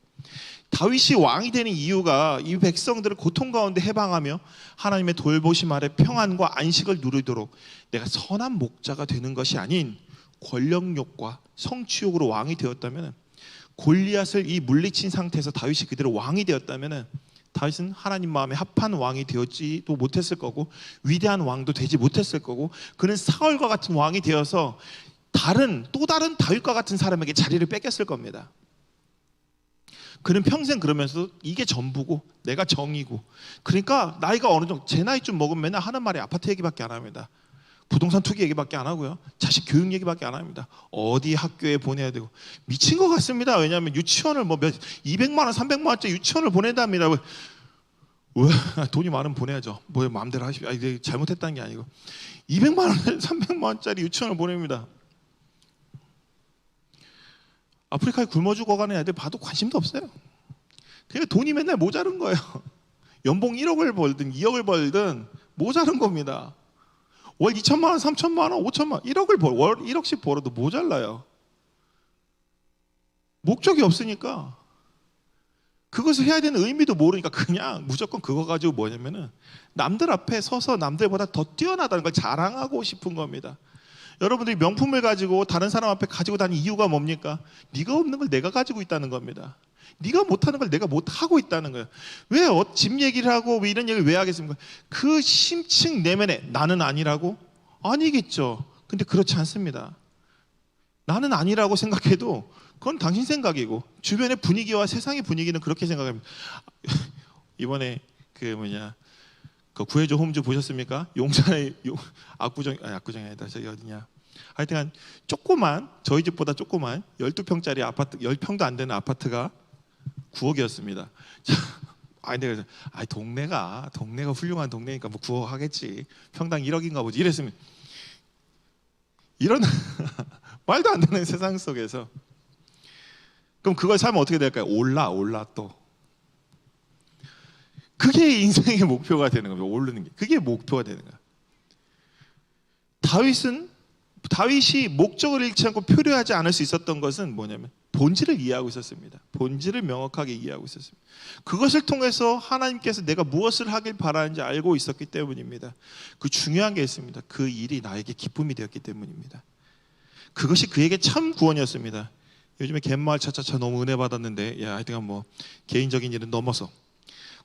다윗이 왕이 되는 이유가 이 백성들을 고통 가운데 해방하며 하나님의 돌보심 아래 평안과 안식을 누리도록 내가 선한 목자가 되는 것이 아닌 권력욕과 성취욕으로 왕이 되었다면, 골리앗을 이 물리친 상태에서 다윗이 그대로 왕이 되었다면 다윗은 하나님 마음에 합한 왕이 되었지도 못했을 거고 위대한 왕도 되지 못했을 거고, 그는 사울과 같은 왕이 되어서 또 다른 다윗과 같은 사람에게 자리를 뺏겼을 겁니다. 그는 평생 그러면서 이게 전부고 내가 정이고, 그러니까 나이가 어느 정도 제 나이쯤 먹으면 맨날 하는 말이 아파트 얘기밖에 안 합니다. 부동산 투기 얘기밖에 안 하고요. 자식 교육 얘기밖에 안 합니다. 어디 학교에 보내야 되고 미친 것 같습니다. 왜냐하면 유치원을 200만 원, 300만 원짜리 유치원을 보낸답니다. 왜 돈이 많으면 보내야죠. 뭐 마음대로 하십시오. 이게 잘못했다는 게 아니고 200만 원, 300만 원짜리 유치원을 보냅니다. 아프리카에 굶어 죽어가는 애들 봐도 관심도 없어요. 그러니까 돈이 맨날 모자른 거예요. 연봉 1억을 벌든 2억을 벌든 모자른 겁니다. 월 2천만 원, 3천만 원, 5천만 원, 1억을 월 1억씩 벌어도 모자라요. 목적이 없으니까, 그것을 해야 되는 의미도 모르니까 그냥 무조건 그거 가지고 뭐냐면은 남들 앞에 서서 남들보다 더 뛰어나다는 걸 자랑하고 싶은 겁니다. 여러분들이 명품을 가지고 다른 사람 앞에 가지고 다니는 이유가 뭡니까? 네가 없는 걸 내가 가지고 있다는 겁니다. 네가 못하는 걸 내가 못하고 있다는 거예요. 왜 집 얘기를 하고 왜 이런 얘기를 왜 하겠습니까? 그 심층 내면에 나는 아니라고? 아니겠죠. 근데 그렇지 않습니다. 나는 아니라고 생각해도 그건 당신 생각이고 주변의 분위기와 세상의 분위기는 그렇게 생각합니다. 이번에 그 구해줘 홈즈 보셨습니까? 용산의 압구정이 아니다. 저기 어디냐. 하여튼 조그만, 저희 집보다 조그만 12평짜리 아파트, 10평도 안 되는 아파트가 9억이었습니다. 근데 동네가 훌륭한 동네니까 뭐 9억 하겠지. 평당 1억인가 보지. 이랬으면 이런 말도 안 되는 세상 속에서 그럼 그걸 사면 어떻게 될까요? 올라 또. 그게 인생의 목표가 되는 겁니다. 오르는 게. 그게 목표가 되는 거야. 다윗이 목적을 잃지 않고 표류하지 않을 수 있었던 것은 뭐냐면 본질을 이해하고 있었습니다. 본질을 명확하게 이해하고 있었습니다. 그것을 통해서 하나님께서 내가 무엇을 하길 바라는지 알고 있었기 때문입니다. 그 중요한 게 있습니다. 그 일이 나에게 기쁨이 되었기 때문입니다. 그것이 그에게 참 구원이었습니다. 요즘에 갯마을 차차차 너무 은혜 받았는데, 하여튼 개인적인 일은 넘어서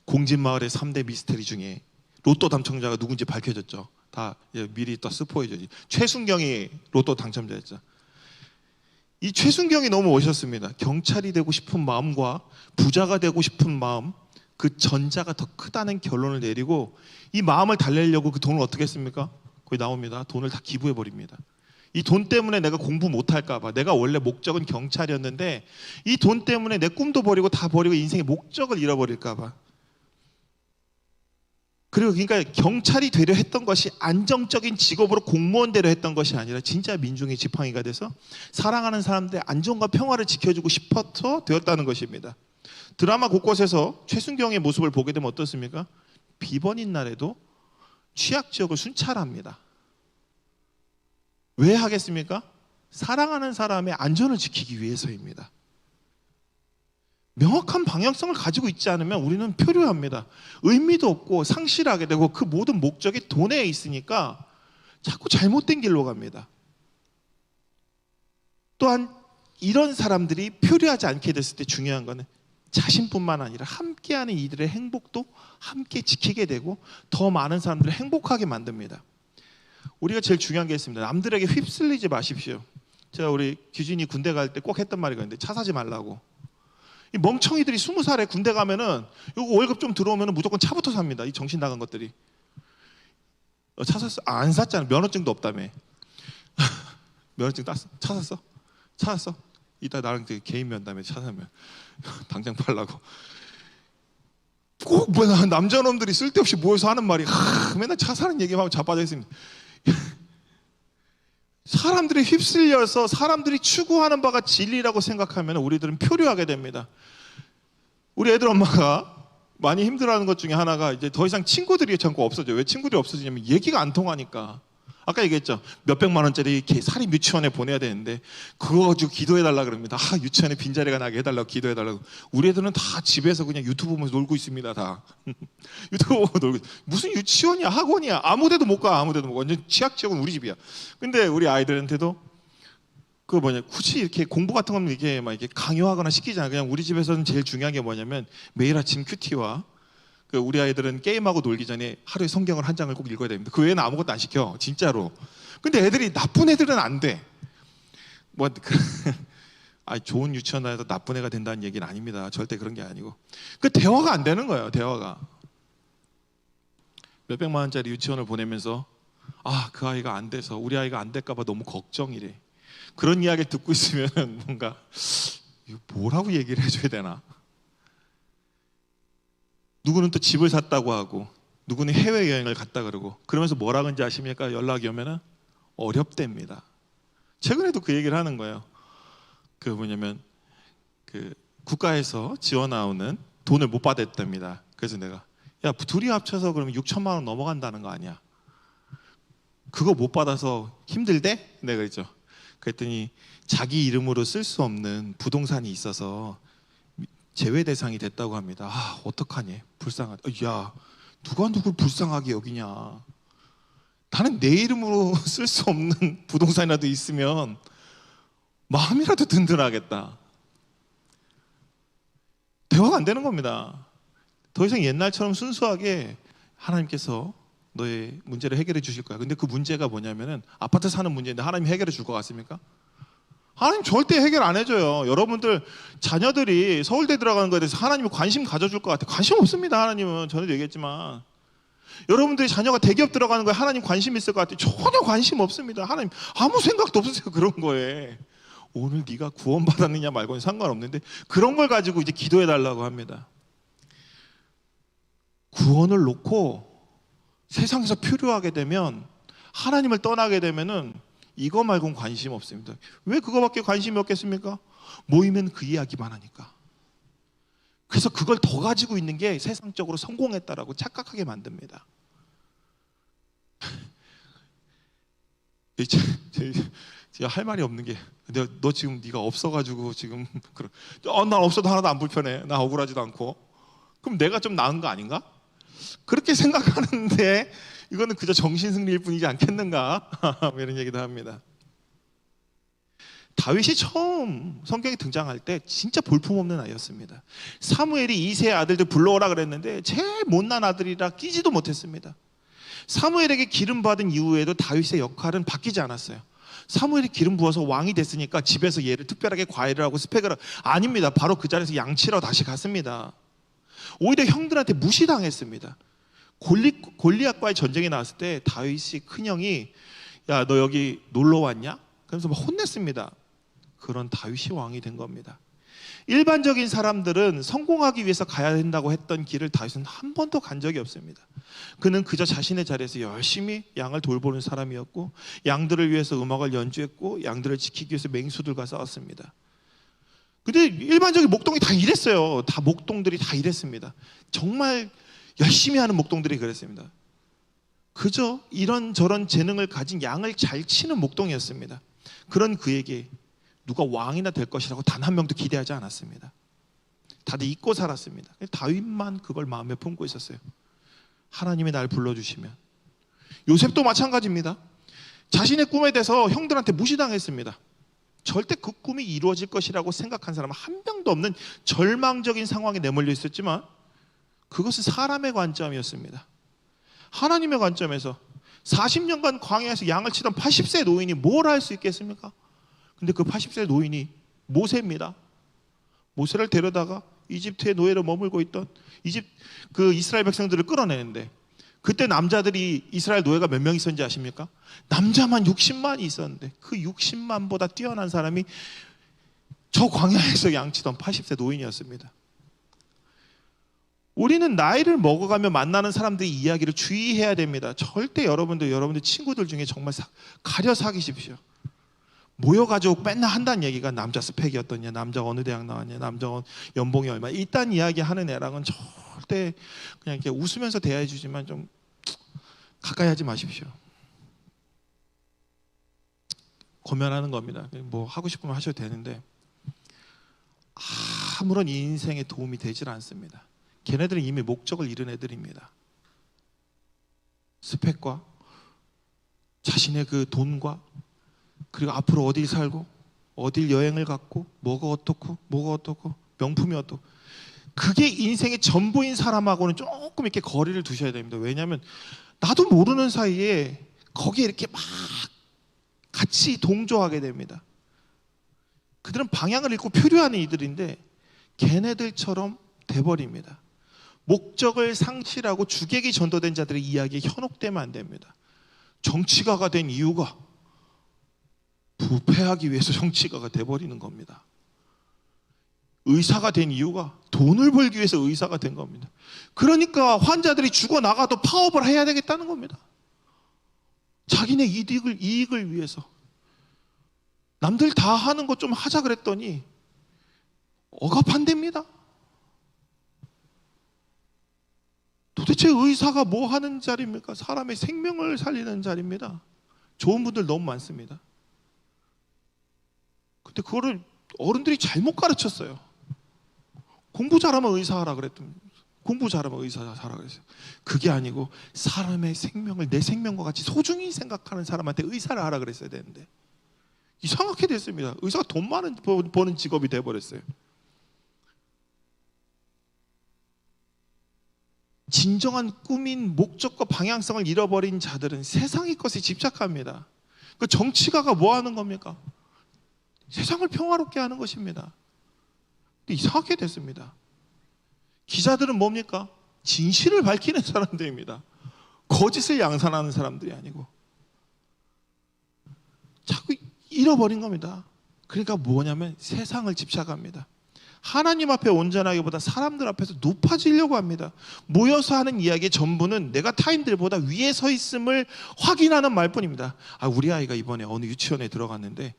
공진마을의 3대 미스테리 중에 로또 당첨자가 누군지 밝혀졌죠. 다 미리 또 스포해줘야지. 최순경이 로또 당첨자였죠. 이 최순경이 너무 멋있었습니다. 경찰이 되고 싶은 마음과 부자가 되고 싶은 마음, 그 전자가 더 크다는 결론을 내리고 이 마음을 달래려고 그 돈을 어떻게 했습니까? 거기 나옵니다. 돈을 다 기부해버립니다. 이 돈 때문에 내가 공부 못할까 봐. 내가 원래 목적은 경찰이었는데 이 돈 때문에 내 꿈도 버리고 다 버리고 인생의 목적을 잃어버릴까 봐. 그리고 그러니까 경찰이 되려 했던 것이 안정적인 직업으로 공무원 되려 했던 것이 아니라 진짜 민중의 지팡이가 돼서 사랑하는 사람들의 안전과 평화를 지켜주고 싶어서 되었다는 것입니다. 드라마 곳곳에서 최순경의 모습을 보게 되면 어떻습니까? 비번인 날에도 취약 지역을 순찰합니다. 왜 하겠습니까? 사랑하는 사람의 안전을 지키기 위해서입니다. 명확한 방향성을 가지고 있지 않으면 우리는 표류합니다. 의미도 없고 상실하게 되고 그 모든 목적이 돈에 있으니까 자꾸 잘못된 길로 갑니다. 또한 이런 사람들이 표류하지 않게 됐을 때 중요한 것은 자신뿐만 아니라 함께하는 이들의 행복도 함께 지키게 되고 더 많은 사람들을 행복하게 만듭니다. 우리가 제일 중요한 게 있습니다. 남들에게 휩쓸리지 마십시오. 제가 우리 규진이 군대 갈 때 꼭 했던 말이 있는데 차 사지 말라고. 이 멍청이들이 20살에 군대 가면은 요거 월급 좀 들어오면은 무조건 차부터 삽니다. 이 정신 나간 것들이. 차 샀어? 안 샀잖아. 면허증도 없다며. 면허증 땄어? 차 샀어? 차 샀어? 이따 나랑 개인 면담에 차 사면 당장 팔라고. 꼭 남자놈들이 쓸데없이 모여서 하는 말이 맨날 차 사는 얘기만 하고 자빠져 있습니다. 사람들이 휩쓸려서 사람들이 추구하는 바가 진리라고 생각하면 우리들은 표류하게 됩니다. 우리 애들 엄마가 많이 힘들어하는 것 중에 하나가 이제 더 이상 친구들이 자꾸 없어져요. 왜 친구들이 없어지냐면 얘기가 안 통하니까. 아까 얘기했죠. 몇백만 원짜리 사립 유치원에 보내야 되는데 그거 가지고 기도해달라 그럽니다. 유치원에 빈자리가 나게 해달라고 기도해달라고. 우리 애들은 다 집에서 그냥 유튜브 보면서 놀고 있습니다. 다 유튜브 보고 놀고. 무슨 유치원이야, 학원이야, 아무데도 못 가. 아무데도 못 가. 완전 취약 지역은 우리 집이야. 근데 우리 아이들한테도 굳이 이렇게 공부 같은 거는 이게 막 이렇게 강요하거나 시키잖아요. 그냥 우리 집에서는 제일 중요한 게 뭐냐면 매일 아침 큐티와 우리 아이들은 게임하고 놀기 전에 하루에 성경을 한 장을 꼭 읽어야 됩니다. 그 외에는 아무것도 안 시켜, 진짜로. 근데 애들이, 나쁜 애들은 안 돼. 좋은 유치원 다녀서 나쁜 애가 된다는 얘기는 아닙니다. 절대 그런 게 아니고. 대화가 안 되는 거예요, 대화가. 몇백만 원짜리 유치원을 보내면서 그 아이가 안 돼서, 우리 아이가 안 될까 봐 너무 걱정이래. 그런 이야기를 듣고 있으면 뭔가 이거 뭐라고 얘기를 해줘야 되나? 누구는 또 집을 샀다고 하고, 누구는 해외여행을 갔다 그러고, 그러면서 뭐라 그런지 아십니까? 연락이 오면은 어렵답니다. 최근에도 그 얘기를 하는 거예요. 국가에서 지원 나오는 돈을 못 받았답니다. 그래서 내가, 야, 둘이 합쳐서 그러면 6천만 원 넘어간다는 거 아니야? 그거 못 받아서 힘들대? 내가 그랬죠. 그랬더니 자기 이름으로 쓸 수 없는 부동산이 있어서 제외 대상이 됐다고 합니다. 어떡하니? 불쌍하다. 야, 누가 누굴 불쌍하게 여기냐? 나는 내 이름으로 쓸 수 없는 부동산이라도 있으면 마음이라도 든든하겠다. 대화가 안 되는 겁니다. 더 이상 옛날처럼 순수하게 하나님께서 너의 문제를 해결해 주실 거야. 근데 그 문제가 뭐냐면은 아파트 사는 문제인데 하나님이 해결해 줄 것 같습니까? 하나님 절대 해결 안 해줘요. 여러분들 자녀들이 서울대 들어가는 거에 대해서 하나님이 관심 가져줄 것 같아요. 관심 없습니다. 하나님은. 전에도 얘기했지만 여러분들이 자녀가 대기업 들어가는 거에 하나님 관심 있을 것 같아요. 전혀 관심 없습니다. 하나님 아무 생각도 없으세요. 그런 거에. 오늘 네가 구원받았느냐 말고는 상관없는데 그런 걸 가지고 이제 기도해 달라고 합니다. 구원을 놓고 세상에서 표류하게 되면, 하나님을 떠나게 되면은 이거 말고는 관심 없습니다. 왜 그거밖에 관심이 없겠습니까? 모이면 그 이야기만 하니까. 그래서 그걸 더 가지고 있는 게 세상적으로 성공했다라고 착각하게 만듭니다. 제가 할 말이 없는 게, 너 지금 네가 없어가지고 지금 난 없어도 하나도 안 불편해. 나 억울하지도 않고. 그럼 내가 좀 나은 거 아닌가? 그렇게 생각하는데 이거는 그저 정신승리일 뿐이지 않겠는가? 이런 얘기도 합니다. 다윗이 처음 성경에 등장할 때 진짜 볼품없는 아이였습니다. 사무엘이 이세의 아들들 불러오라 그랬는데 제일 못난 아들이라 끼지도 못했습니다. 사무엘에게 기름 받은 이후에도 다윗의 역할은 바뀌지 않았어요. 사무엘이 기름 부어서 왕이 됐으니까 집에서 얘를 특별하게 과외를 하고 스펙을 아닙니다. 바로 그 자리에서 양치러 다시 갔습니다. 오히려 형들한테 무시당했습니다. 골리앗과의 전쟁이 나왔을 때 다윗이 큰형이, 야, 너 여기 놀러 왔냐? 그래서 막 혼냈습니다. 그런 다윗이 왕이 된 겁니다. 일반적인 사람들은 성공하기 위해서 가야 된다고 했던 길을 다윗은 한 번도 간 적이 없습니다. 그는 그저 자신의 자리에서 열심히 양을 돌보는 사람이었고, 양들을 위해서 음악을 연주했고, 양들을 지키기 위해서 맹수들과 싸웠습니다. 근데 일반적인 목동이 다 이랬어요. 다 목동들이 다 이랬습니다. 정말 열심히 하는 목동들이 그랬습니다. 그저 이런저런 재능을 가진 양을 잘 치는 목동이었습니다. 그런 그에게 누가 왕이나 될 것이라고 단 한 명도 기대하지 않았습니다. 다들 잊고 살았습니다. 다윗만 그걸 마음에 품고 있었어요. 하나님이 날 불러주시면. 요셉도 마찬가지입니다. 자신의 꿈에 대해서 형들한테 무시당했습니다. 절대 그 꿈이 이루어질 것이라고 생각한 사람은 한 명도 없는 절망적인 상황에 내몰려 있었지만 그것은 사람의 관점이었습니다. 하나님의 관점에서 40년간 광야에서 양을 치던 80세 노인이 뭘 할 수 있겠습니까? 근데 그 80세 노인이 모세입니다. 모세를 데려다가 이집트의 노예로 머물고 있던 그 이스라엘 백성들을 끌어내는데, 그때 남자들이 이스라엘 노예가 몇 명 있었는지 아십니까? 남자만 60만이 있었는데 그 60만보다 뛰어난 사람이 저 광야에서 양치던 80세 노인이었습니다. 우리는 나이를 먹어가며 만나는 사람들의 이야기를 주의해야 됩니다. 절대 여러분들 친구들 중에 정말 가려 사귀십시오. 모여가지고 맨날 한다는 얘기가 남자 스펙이 어떠냐, 남자가 어느 대학 나왔냐, 남자가 연봉이 얼마, 이딴 이야기 하는 애랑은 절대 그냥 이렇게 웃으면서 대해주지만 좀 가까이 하지 마십시오. 고면하는 겁니다. 뭐 하고 싶으면 하셔도 되는데 아무런 인생에 도움이 되질 않습니다. 걔네들은 이미 목적을 잃은 애들입니다. 스펙과 자신의 그 돈과 그리고 앞으로 어딜 살고 어딜 여행을 갔고 뭐가 어떻고 명품이 어떻고 그게 인생의 전부인 사람하고는 조금 이렇게 거리를 두셔야 됩니다. 왜냐하면 나도 모르는 사이에 거기에 이렇게 막 같이 동조하게 됩니다. 그들은 방향을 잃고 표류하는 이들인데 걔네들처럼 돼버립니다. 목적을 상실하고 주객이 전도된 자들의 이야기에 현혹되면 안 됩니다. 정치가가 된 이유가 부패하기 위해서 정치가가 돼버리는 겁니다. 의사가 된 이유가 돈을 벌기 위해서 의사가 된 겁니다. 그러니까 환자들이 죽어나가도 파업을 해야 되겠다는 겁니다. 자기네 이익을 위해서. 남들 다 하는 거 좀 하자 그랬더니 억압한답니다. 도대체 의사가 뭐 하는 자리입니까? 사람의 생명을 살리는 자리입니다. 좋은 분들 너무 많습니다. 근데 그거를 어른들이 잘못 가르쳤어요. 공부 잘하면 의사 하라 그랬더니 공부 잘하면 의사 하라 그랬어요. 그게 아니고 사람의 생명을 내 생명과 같이 소중히 생각하는 사람한테 의사를 하라 그랬어야 되는데 이상하게 됐습니다. 의사가 돈 많은 버는 직업이 돼버렸어요. 진정한 꿈인 목적과 방향성을 잃어버린 자들은 세상의 것에 집착합니다. 그 정치가가 뭐 하는 겁니까? 세상을 평화롭게 하는 것입니다. 근데 이상하게 됐습니다. 기자들은 뭡니까? 진실을 밝히는 사람들입니다. 거짓을 양산하는 사람들이 아니고 자꾸 잃어버린 겁니다. 그러니까 뭐냐면 세상을 집착합니다. 하나님 앞에 온전하기보다 사람들 앞에서 높아지려고 합니다. 모여서 하는 이야기의 전부는 내가 타인들보다 위에 서 있음을 확인하는 말뿐입니다. 우리 아이가 이번에 어느 유치원에 들어갔는데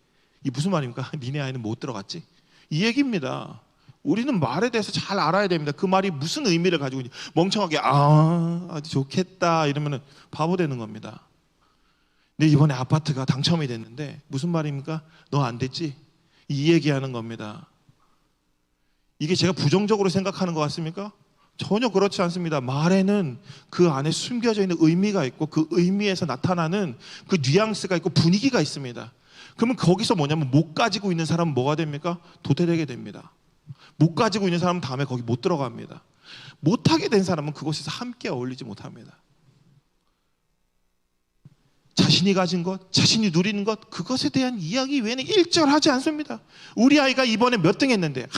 이 무슨 말입니까? 니네 아이는 못 들어갔지? 이 얘기입니다. 우리는 말에 대해서 잘 알아야 됩니다. 그 말이 무슨 의미를 가지고 있는지. 멍청하게 아주 좋겠다 이러면 바보 되는 겁니다. 근데 이번에 아파트가 당첨이 됐는데 무슨 말입니까? 너 안 됐지? 이 얘기하는 겁니다. 이게 제가 부정적으로 생각하는 것 같습니까? 전혀 그렇지 않습니다. 말에는 그 안에 숨겨져 있는 의미가 있고 그 의미에서 나타나는 그 뉘앙스가 있고 분위기가 있습니다. 그러면 거기서 뭐냐면 못 가지고 있는 사람은 뭐가 됩니까? 도태되게 됩니다. 못 가지고 있는 사람은 다음에 거기 못 들어갑니다. 못하게 된 사람은 그곳에서 함께 어울리지 못합니다. 자신이 가진 것, 자신이 누리는 것, 그것에 대한 이야기 외에는 일절하지 않습니다. 우리 아이가 이번에 몇 등 했는데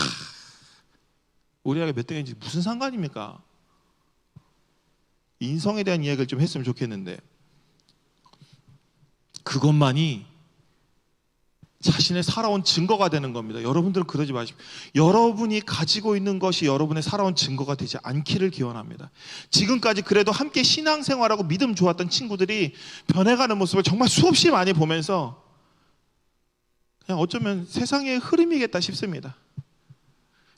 우리 아이가 몇 등 했는지 무슨 상관입니까? 인성에 대한 이야기를 좀 했으면 좋겠는데 그것만이 자신의 살아온 증거가 되는 겁니다. 여러분들은 그러지 마십시오. 여러분이 가지고 있는 것이 여러분의 살아온 증거가 되지 않기를 기원합니다. 지금까지 그래도 함께 신앙생활하고 믿음 좋았던 친구들이 변해가는 모습을 정말 수없이 많이 보면서 그냥 어쩌면 세상의 흐름이겠다 싶습니다.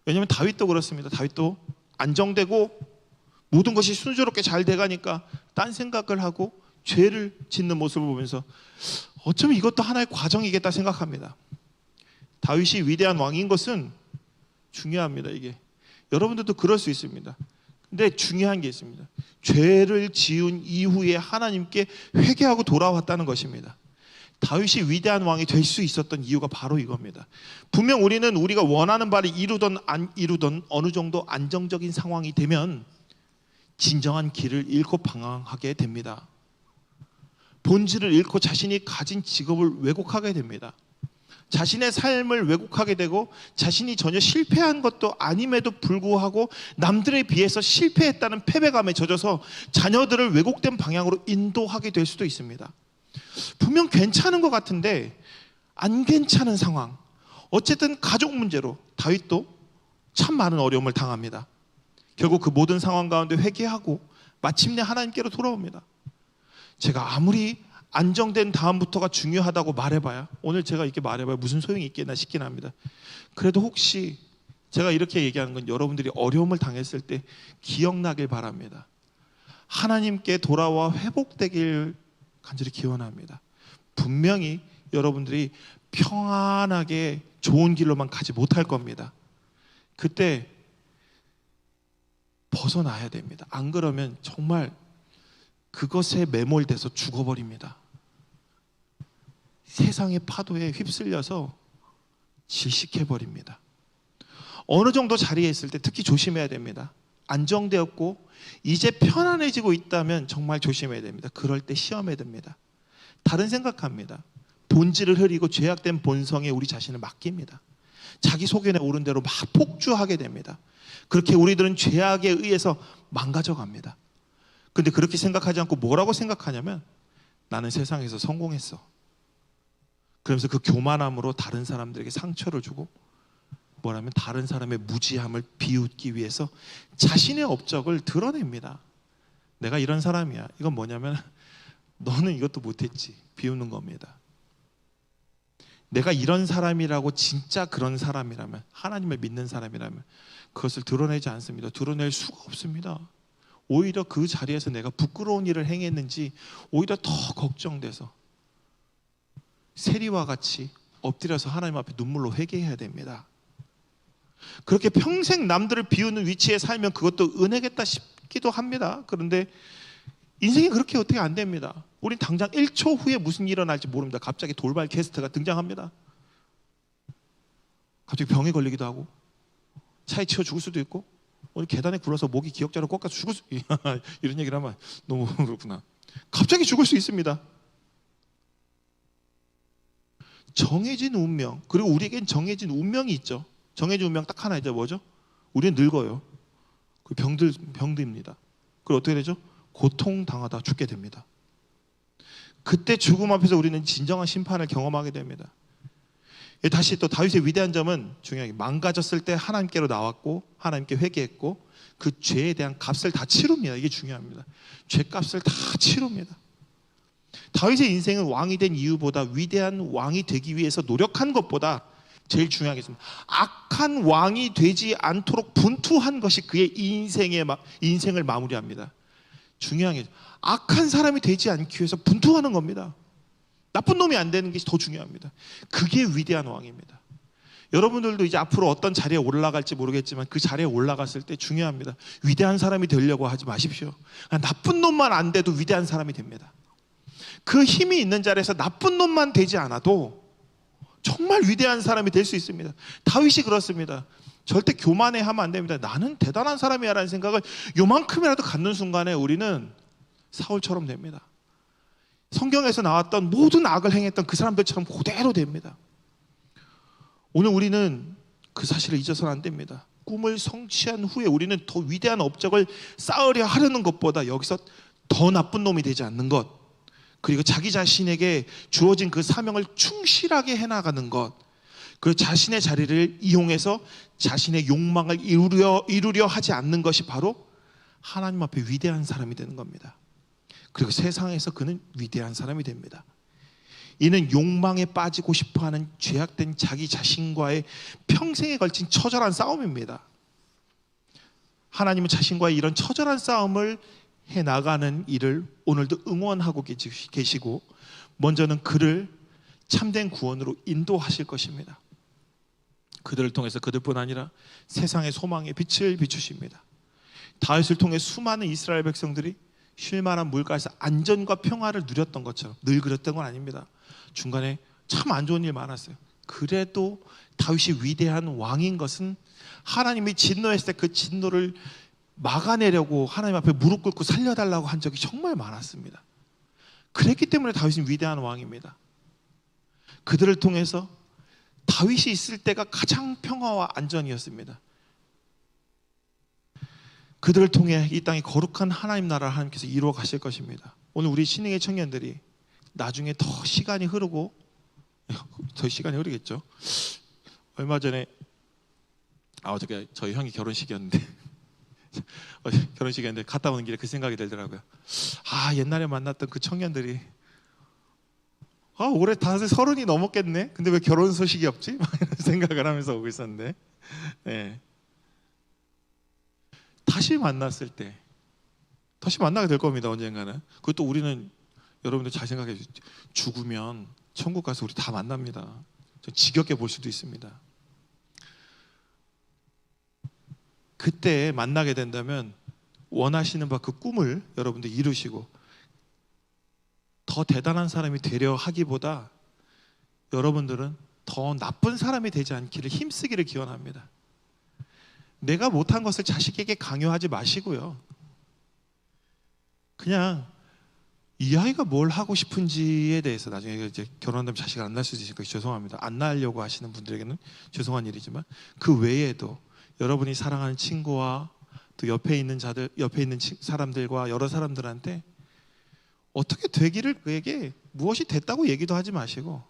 왜냐하면 다윗도 그렇습니다. 다윗도 안정되고 모든 것이 순조롭게 잘 돼가니까 딴 생각을 하고 죄를 짓는 모습을 보면서 어쩌면 이것도 하나의 과정이겠다 생각합니다. 다윗이 위대한 왕인 것은 중요합니다. 이게 여러분들도 그럴 수 있습니다. 근데 중요한 게 있습니다. 죄를 지은 이후에 하나님께 회개하고 돌아왔다는 것입니다. 다윗이 위대한 왕이 될 수 있었던 이유가 바로 이겁니다. 분명 우리는 우리가 원하는 바를 이루든 안 이루든 어느 정도 안정적인 상황이 되면 진정한 길을 잃고 방황하게 됩니다. 본질을 잃고 자신이 가진 직업을 왜곡하게 됩니다. 자신의 삶을 왜곡하게 되고 자신이 전혀 실패한 것도 아님에도 불구하고 남들에 비해서 실패했다는 패배감에 젖어서 자녀들을 왜곡된 방향으로 인도하게 될 수도 있습니다. 분명 괜찮은 것 같은데 안 괜찮은 상황. 어쨌든 가족 문제로 다윗도 참 많은 어려움을 당합니다. 결국 그 모든 상황 가운데 회개하고 마침내 하나님께로 돌아옵니다. 제가 아무리 안정된 다음부터가 중요하다고 말해봐야, 오늘 제가 이렇게 말해봐야 무슨 소용이 있겠나 싶긴 합니다. 그래도 혹시 제가 이렇게 얘기하는 건 여러분들이 어려움을 당했을 때 기억나길 바랍니다. 하나님께 돌아와 회복되길 간절히 기원합니다. 분명히 여러분들이 평안하게 좋은 길로만 가지 못할 겁니다. 그때 벗어나야 됩니다. 안 그러면 정말 그것에 매몰돼서 죽어버립니다. 세상의 파도에 휩쓸려서 질식해버립니다. 어느 정도 자리에 있을 때 특히 조심해야 됩니다. 안정되었고 이제 편안해지고 있다면 정말 조심해야 됩니다. 그럴 때 시험에 듭니다. 다른 생각합니다. 본질을 흐리고 죄악된 본성에 우리 자신을 맡깁니다. 자기 소견에 오른 대로 막 폭주하게 됩니다. 그렇게 우리들은 죄악에 의해서 망가져 갑니다. 근데 그렇게 생각하지 않고 뭐라고 생각하냐면 나는 세상에서 성공했어. 그러면서 그 교만함으로 다른 사람들에게 상처를 주고 뭐라면 다른 사람의 무지함을 비웃기 위해서 자신의 업적을 드러냅니다. 내가 이런 사람이야. 이건 뭐냐면 너는 이것도 못했지. 비웃는 겁니다. 내가 이런 사람이라고 진짜 그런 사람이라면, 하나님을 믿는 사람이라면 그것을 드러내지 않습니다. 드러낼 수가 없습니다. 오히려 그 자리에서 내가 부끄러운 일을 행했는지 오히려 더 걱정돼서 세리와 같이 엎드려서 하나님 앞에 눈물로 회개해야 됩니다. 그렇게 평생 남들을 비우는 위치에 살면 그것도 은혜겠다 싶기도 합니다. 그런데 인생이 그렇게 어떻게 안 됩니다. 우린 당장 1초 후에 무슨 일이 일어날지 모릅니다. 갑자기 돌발 게스트가 등장합니다. 갑자기 병에 걸리기도 하고 차에 치여 죽을 수도 있고 오늘 계단에 굴러서 목이 기역자로 꺾여서 죽을 수 이런 얘기를 하면 너무 그렇구나. 갑자기 죽을 수 있습니다. 정해진 운명, 그리고 우리에겐 정해진 운명이 있죠. 정해진 운명 딱 하나 있죠. 뭐죠? 우리는 늙어요. 그 병듭니다. 그리고 어떻게 되죠? 고통당하다 죽게 됩니다. 그때 죽음 앞에서 우리는 진정한 심판을 경험하게 됩니다. 다시 또 다윗의 위대한 점은 중요하게 망가졌을 때 하나님께로 나왔고 하나님께 회개했고 그 죄에 대한 값을 다 치릅니다. 이게 중요합니다. 죄값을 다 치릅니다. 다윗의 인생은 왕이 된 이유보다 위대한 왕이 되기 위해서 노력한 것보다 제일 중요한 게 있습니다. 악한 왕이 되지 않도록 분투한 것이 그의 인생을 마무리합니다. 중요한 게 악한 사람이 되지 않기 위해서 분투하는 겁니다. 나쁜 놈이 안 되는 것이 더 중요합니다. 그게 위대한 왕입니다. 여러분들도 이제 앞으로 어떤 자리에 올라갈지 모르겠지만 그 자리에 올라갔을 때 중요합니다. 위대한 사람이 되려고 하지 마십시오. 나쁜 놈만 안 돼도 위대한 사람이 됩니다. 그 힘이 있는 자리에서 나쁜 놈만 되지 않아도 정말 위대한 사람이 될 수 있습니다. 다윗이 그렇습니다. 절대 교만해하면 안 됩니다. 나는 대단한 사람이야 라는 생각을 요만큼이라도 갖는 순간에 우리는 사울처럼 됩니다. 성경에서 나왔던 모든 악을 행했던 그 사람들처럼 그대로 됩니다. 오늘 우리는 그 사실을 잊어서는 안 됩니다. 꿈을 성취한 후에 우리는 더 위대한 업적을 쌓으려 하려는 것보다 여기서 더 나쁜 놈이 되지 않는 것, 그리고 자기 자신에게 주어진 그 사명을 충실하게 해나가는 것, 그리고 자신의 자리를 이용해서 자신의 욕망을 이루려 하지 않는 것이 바로 하나님 앞에 위대한 사람이 되는 겁니다. 그리고 세상에서 그는 위대한 사람이 됩니다. 이는 욕망에 빠지고 싶어하는 죄악된 자기 자신과의 평생에 걸친 처절한 싸움입니다. 하나님은 자신과의 이런 처절한 싸움을 해나가는 일을 오늘도 응원하고 계시고 먼저는 그를 참된 구원으로 인도하실 것입니다. 그들을 통해서 그들뿐 아니라 세상의 소망의 빛을 비추십니다. 다윗을 통해 수많은 이스라엘 백성들이 쉴만한 물가에서 안전과 평화를 누렸던 것처럼, 늘 그랬던 건 아닙니다. 중간에 참 안 좋은 일 많았어요. 그래도 다윗이 위대한 왕인 것은 하나님이 진노했을 때 그 진노를 막아내려고 하나님 앞에 무릎 꿇고 살려달라고 한 적이 정말 많았습니다. 그랬기 때문에 다윗은 위대한 왕입니다. 그들을 통해서 다윗이 있을 때가 가장 평화와 안전이었습니다. 그들을 통해 이 땅이 거룩한 하나님 나라를 하나님께서 이루어 가실 것입니다. 오늘 우리 신흥의 청년들이 나중에 더 시간이 흐르겠죠. 얼마 전에 어저께 저희 형이 결혼식이었는데 결혼식이었는데 갔다 오는 길에 그 생각이 들더라고요. 아, 옛날에 만났던 그 청년들이 올해 다들 30이 넘었겠네. 근데 왜 결혼 소식이 없지? 막 이런 생각을 하면서 오고 있었는데, 네. 다시 만났을 때 다시 만나게 될 겁니다. 언젠가는. 그것도 우리는 여러분들 잘 생각해 주세요. 죽으면 천국 가서 우리 다 만납니다. 지겹게 볼 수도 있습니다. 그때 만나게 된다면 원하시는 바 그 꿈을 여러분들 이루시고 더 대단한 사람이 되려 하기보다 여러분들은 더 나쁜 사람이 되지 않기를 힘쓰기를 기원합니다. 내가 못한 것을 자식에게 강요하지 마시고요. 그냥 이 아이가 뭘 하고 싶은지에 대해서 나중에 이제 결혼한다면 자식을 안 낳을 수도 있으니까 죄송합니다. 안 낳으려고 하시는 분들에게는 죄송한 일이지만 그 외에도 여러분이 사랑하는 친구와 또 옆에 있는 사람들과 여러 사람들한테 어떻게 되기를 그에게 무엇이 됐다고 얘기도 하지 마시고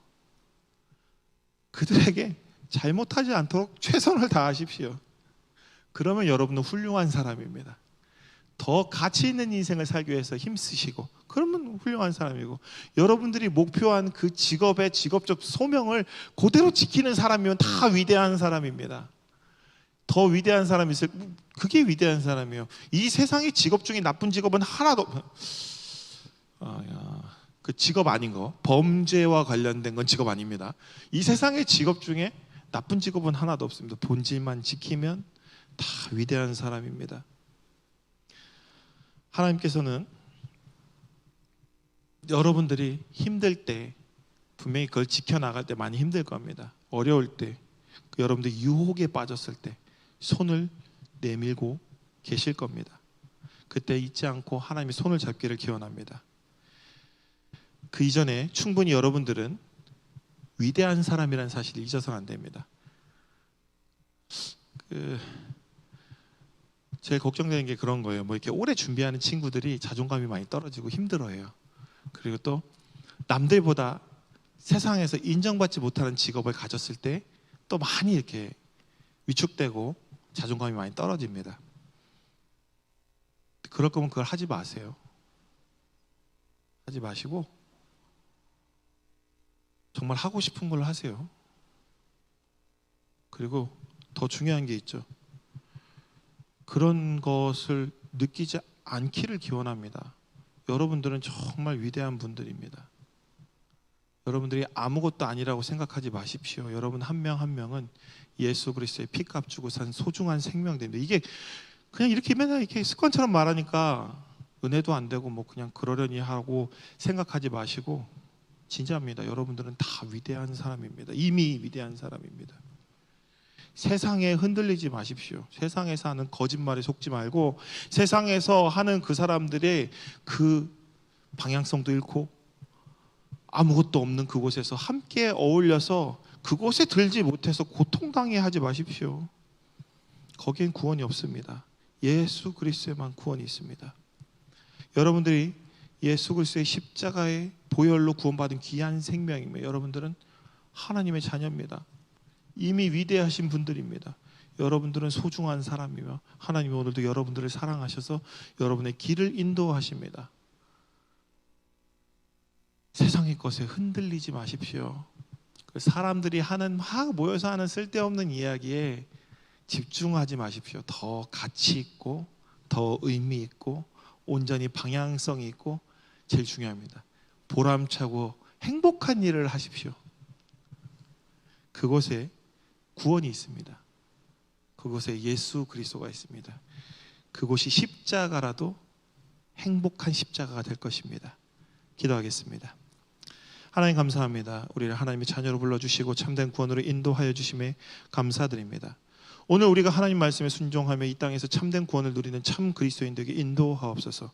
그들에게 잘못하지 않도록 최선을 다하십시오. 그러면 여러분은 훌륭한 사람입니다. 더 가치 있는 인생을 살기 위해서 힘쓰시고 그러면 훌륭한 사람이고 여러분들이 목표한 그 직업의 직업적 소명을 그대로 지키는 사람이면 다 위대한 사람입니다. 더 위대한 사람이 있을 그게 위대한 사람이에요. 이 세상의 직업 중에 나쁜 직업은 하나도 그 직업 아닌 거 범죄와 관련된 건 직업 아닙니다. 이 세상의 직업 중에 나쁜 직업은 하나도 없습니다. 본질만 지키면 다 위대한 사람입니다. 하나님께서는 여러분들이 힘들 때 분명히 그걸 지켜나갈 때 많이 힘들 겁니다. 어려울 때 여러분들이 유혹에 빠졌을 때 손을 내밀고 계실 겁니다. 그때 잊지 않고 하나님의 손을 잡기를 기원합니다. 그 이전에 충분히 여러분들은 위대한 사람이라는 사실을 잊어서는 안 됩니다. 제일 걱정되는 게 그런 거예요. 뭐 이렇게 오래 준비하는 친구들이 자존감이 많이 떨어지고 힘들어해요. 그리고 또 남들보다 세상에서 인정받지 못하는 직업을 가졌을 때 또 많이 이렇게 위축되고 자존감이 많이 떨어집니다. 그럴 거면 그걸 하지 마세요. 하지 마시고 정말 하고 싶은 걸 하세요. 그리고 더 중요한 게 있죠. 그런 것을 느끼지 않기를 기원합니다. 여러분들은 정말 위대한 분들입니다. 여러분들이 아무것도 아니라고 생각하지 마십시오. 여러분 한 명 한 명은 예수 그리스도의 피값 주고 산 소중한 생명들입니다. 이게 그냥 이렇게 맨날 이렇게 습관처럼 말하니까 은혜도 안 되고 뭐 그냥 그러려니 하고 생각하지 마시고 진짜입니다. 여러분들은 다 위대한 사람입니다. 이미 위대한 사람입니다. 세상에 흔들리지 마십시오. 세상에서 하는 거짓말에 속지 말고 세상에서 하는 그 사람들의 그 방향성도 잃고 아무것도 없는 그곳에서 함께 어울려서 그곳에 들지 못해서 고통당해 하지 마십시오. 거기엔 구원이 없습니다. 예수 그리스도에만 구원이 있습니다. 여러분들이 예수 그리스도의 십자가의 보혈로 구원받은 귀한 생명이며 여러분들은 하나님의 자녀입니다. 이미 위대하신 분들입니다. 여러분들은 소중한 사람이며 하나님이 오늘도 여러분들을 사랑하셔서 여러분의 길을 인도하십니다. 세상의 것에 흔들리지 마십시오. 사람들이 하는 막 모여서 하는 쓸데없는 이야기에 집중하지 마십시오. 더 가치 있고 더 의미 있고 온전히 방향성이 있고 제일 중요합니다. 보람차고 행복한 일을 하십시오. 그곳에 구원이 있습니다. 그곳에 예수 그리스도가 있습니다. 그곳이 십자가라도 행복한 십자가가 될 것입니다. 기도하겠습니다. 하나님 감사합니다. 우리를 하나님의 자녀로 불러주시고 참된 구원으로 인도하여 주심에 감사드립니다. 오늘 우리가 하나님 말씀에 순종하며 이 땅에서 참된 구원을 누리는 참 그리스도인들에게 인도하옵소서.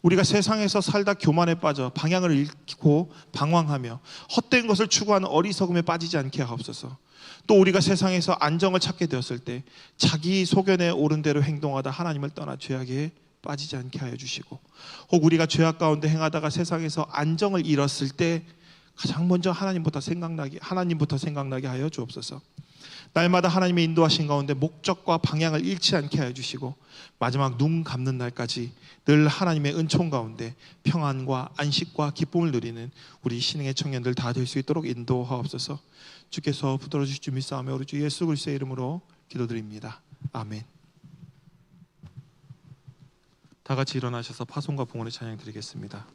우리가 세상에서 살다 교만에 빠져 방향을 잃고 방황하며 헛된 것을 추구하는 어리석음에 빠지지 않게 하옵소서. 또 우리가 세상에서 안정을 찾게 되었을 때 자기 소견에 옳은 대로 행동하다 하나님을 떠나 죄악에 빠지지 않게 하여 주시고, 혹 우리가 죄악 가운데 행하다가 세상에서 안정을 잃었을 때 가장 먼저 하나님부터 생각나게 하여 주옵소서. 날마다 하나님의 인도하신 가운데 목적과 방향을 잃지 않게 해주시고 마지막 눈 감는 날까지 늘 하나님의 은총 가운데 평안과 안식과 기쁨을 누리는 우리 신흥의 청년들 다 될 수 있도록 인도하옵소서. 주께서 붙들어 주실 줄 믿사오며 우리 주 예수 그리스도의 이름으로 기도드립니다. 아멘. 다 같이 일어나셔서 파송과 봉헌의 찬양 드리겠습니다.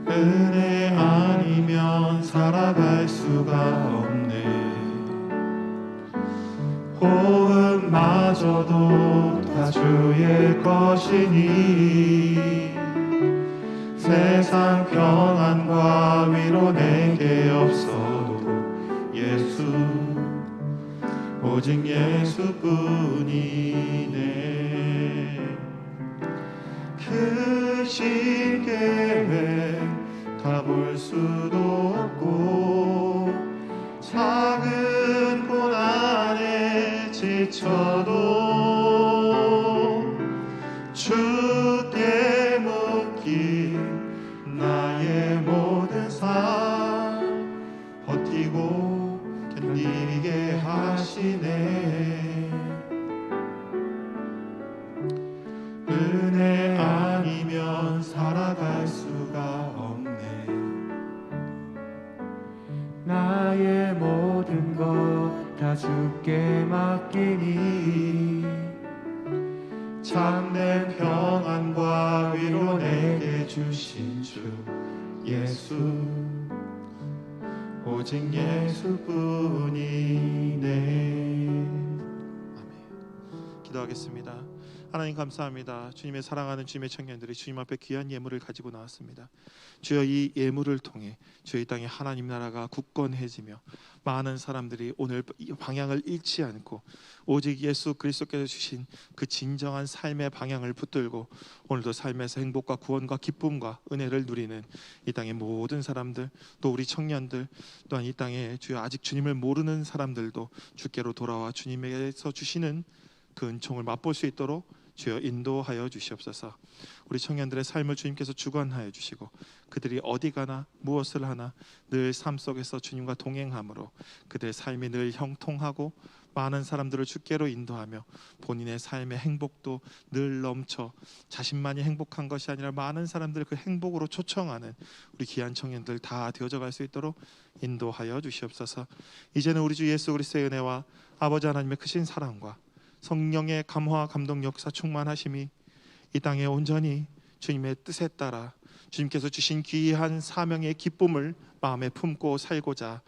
은혜 아니면 살아갈 수가 없네. 호흡마저도 다 주의 것이니 세상 평안과 위로 내게 없어도 예수 오직 예수뿐이네. 크신 계획 다 볼 수도 없고 작은 고난에 지쳐도 주께 묶인 나의 모든 삶 버티고 견디게 하시네. 은혜 아니면 살아갈 수가 없네. 나의 모든 것 다 주께 맡기니 참된 평안과 위로 내게 주신 주 예수 오직 예수뿐이네. 아멘. 기도하겠습니다. 하나님 감사합니다. 주님의 사랑하는 주님의 청년들이 주님 앞에 귀한 예물을 가지고 나왔습니다. 주여 이 예물을 통해 주의 땅에 하나님 나라가 굳건해지며 많은 사람들이 오늘 방향을 잃지 않고 오직 예수 그리스도께서 주신 그 진정한 삶의 방향을 붙들고 오늘도 삶에서 행복과 구원과 기쁨과 은혜를 누리는 이 땅의 모든 사람들, 또 우리 청년들, 또한 이 땅에 주여 아직 주님을 모르는 사람들도 주께로 돌아와 주님에게서 주시는 그 은총을 맛볼 수 있도록 주여 인도하여 주시옵소서. 우리 청년들의 삶을 주님께서 주관하여 주시고 그들이 어디 가나 무엇을 하나 늘 삶 속에서 주님과 동행함으로 그들의 삶이 늘 형통하고 많은 사람들을 주께로 인도하며 본인의 삶의 행복도 늘 넘쳐 자신만이 행복한 것이 아니라 많은 사람들을 그 행복으로 초청하는 우리 귀한 청년들 다 되어져 갈 수 있도록 인도하여 주시옵소서. 이제는 우리 주 예수 그리스도의 은혜와 아버지 하나님의 크신 사랑과 성령의 감화 감동 역사 충만하심이 이 땅에 온전히 주님의 뜻에 따라 주님께서 주신 귀한 사명의 기쁨을 마음에 품고 살고자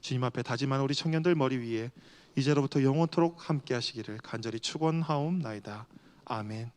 주님 앞에 다짐한 우리 청년들 머리 위에 이제로부터 영원토록 함께 하시기를 간절히 축원하옵나이다. 아멘.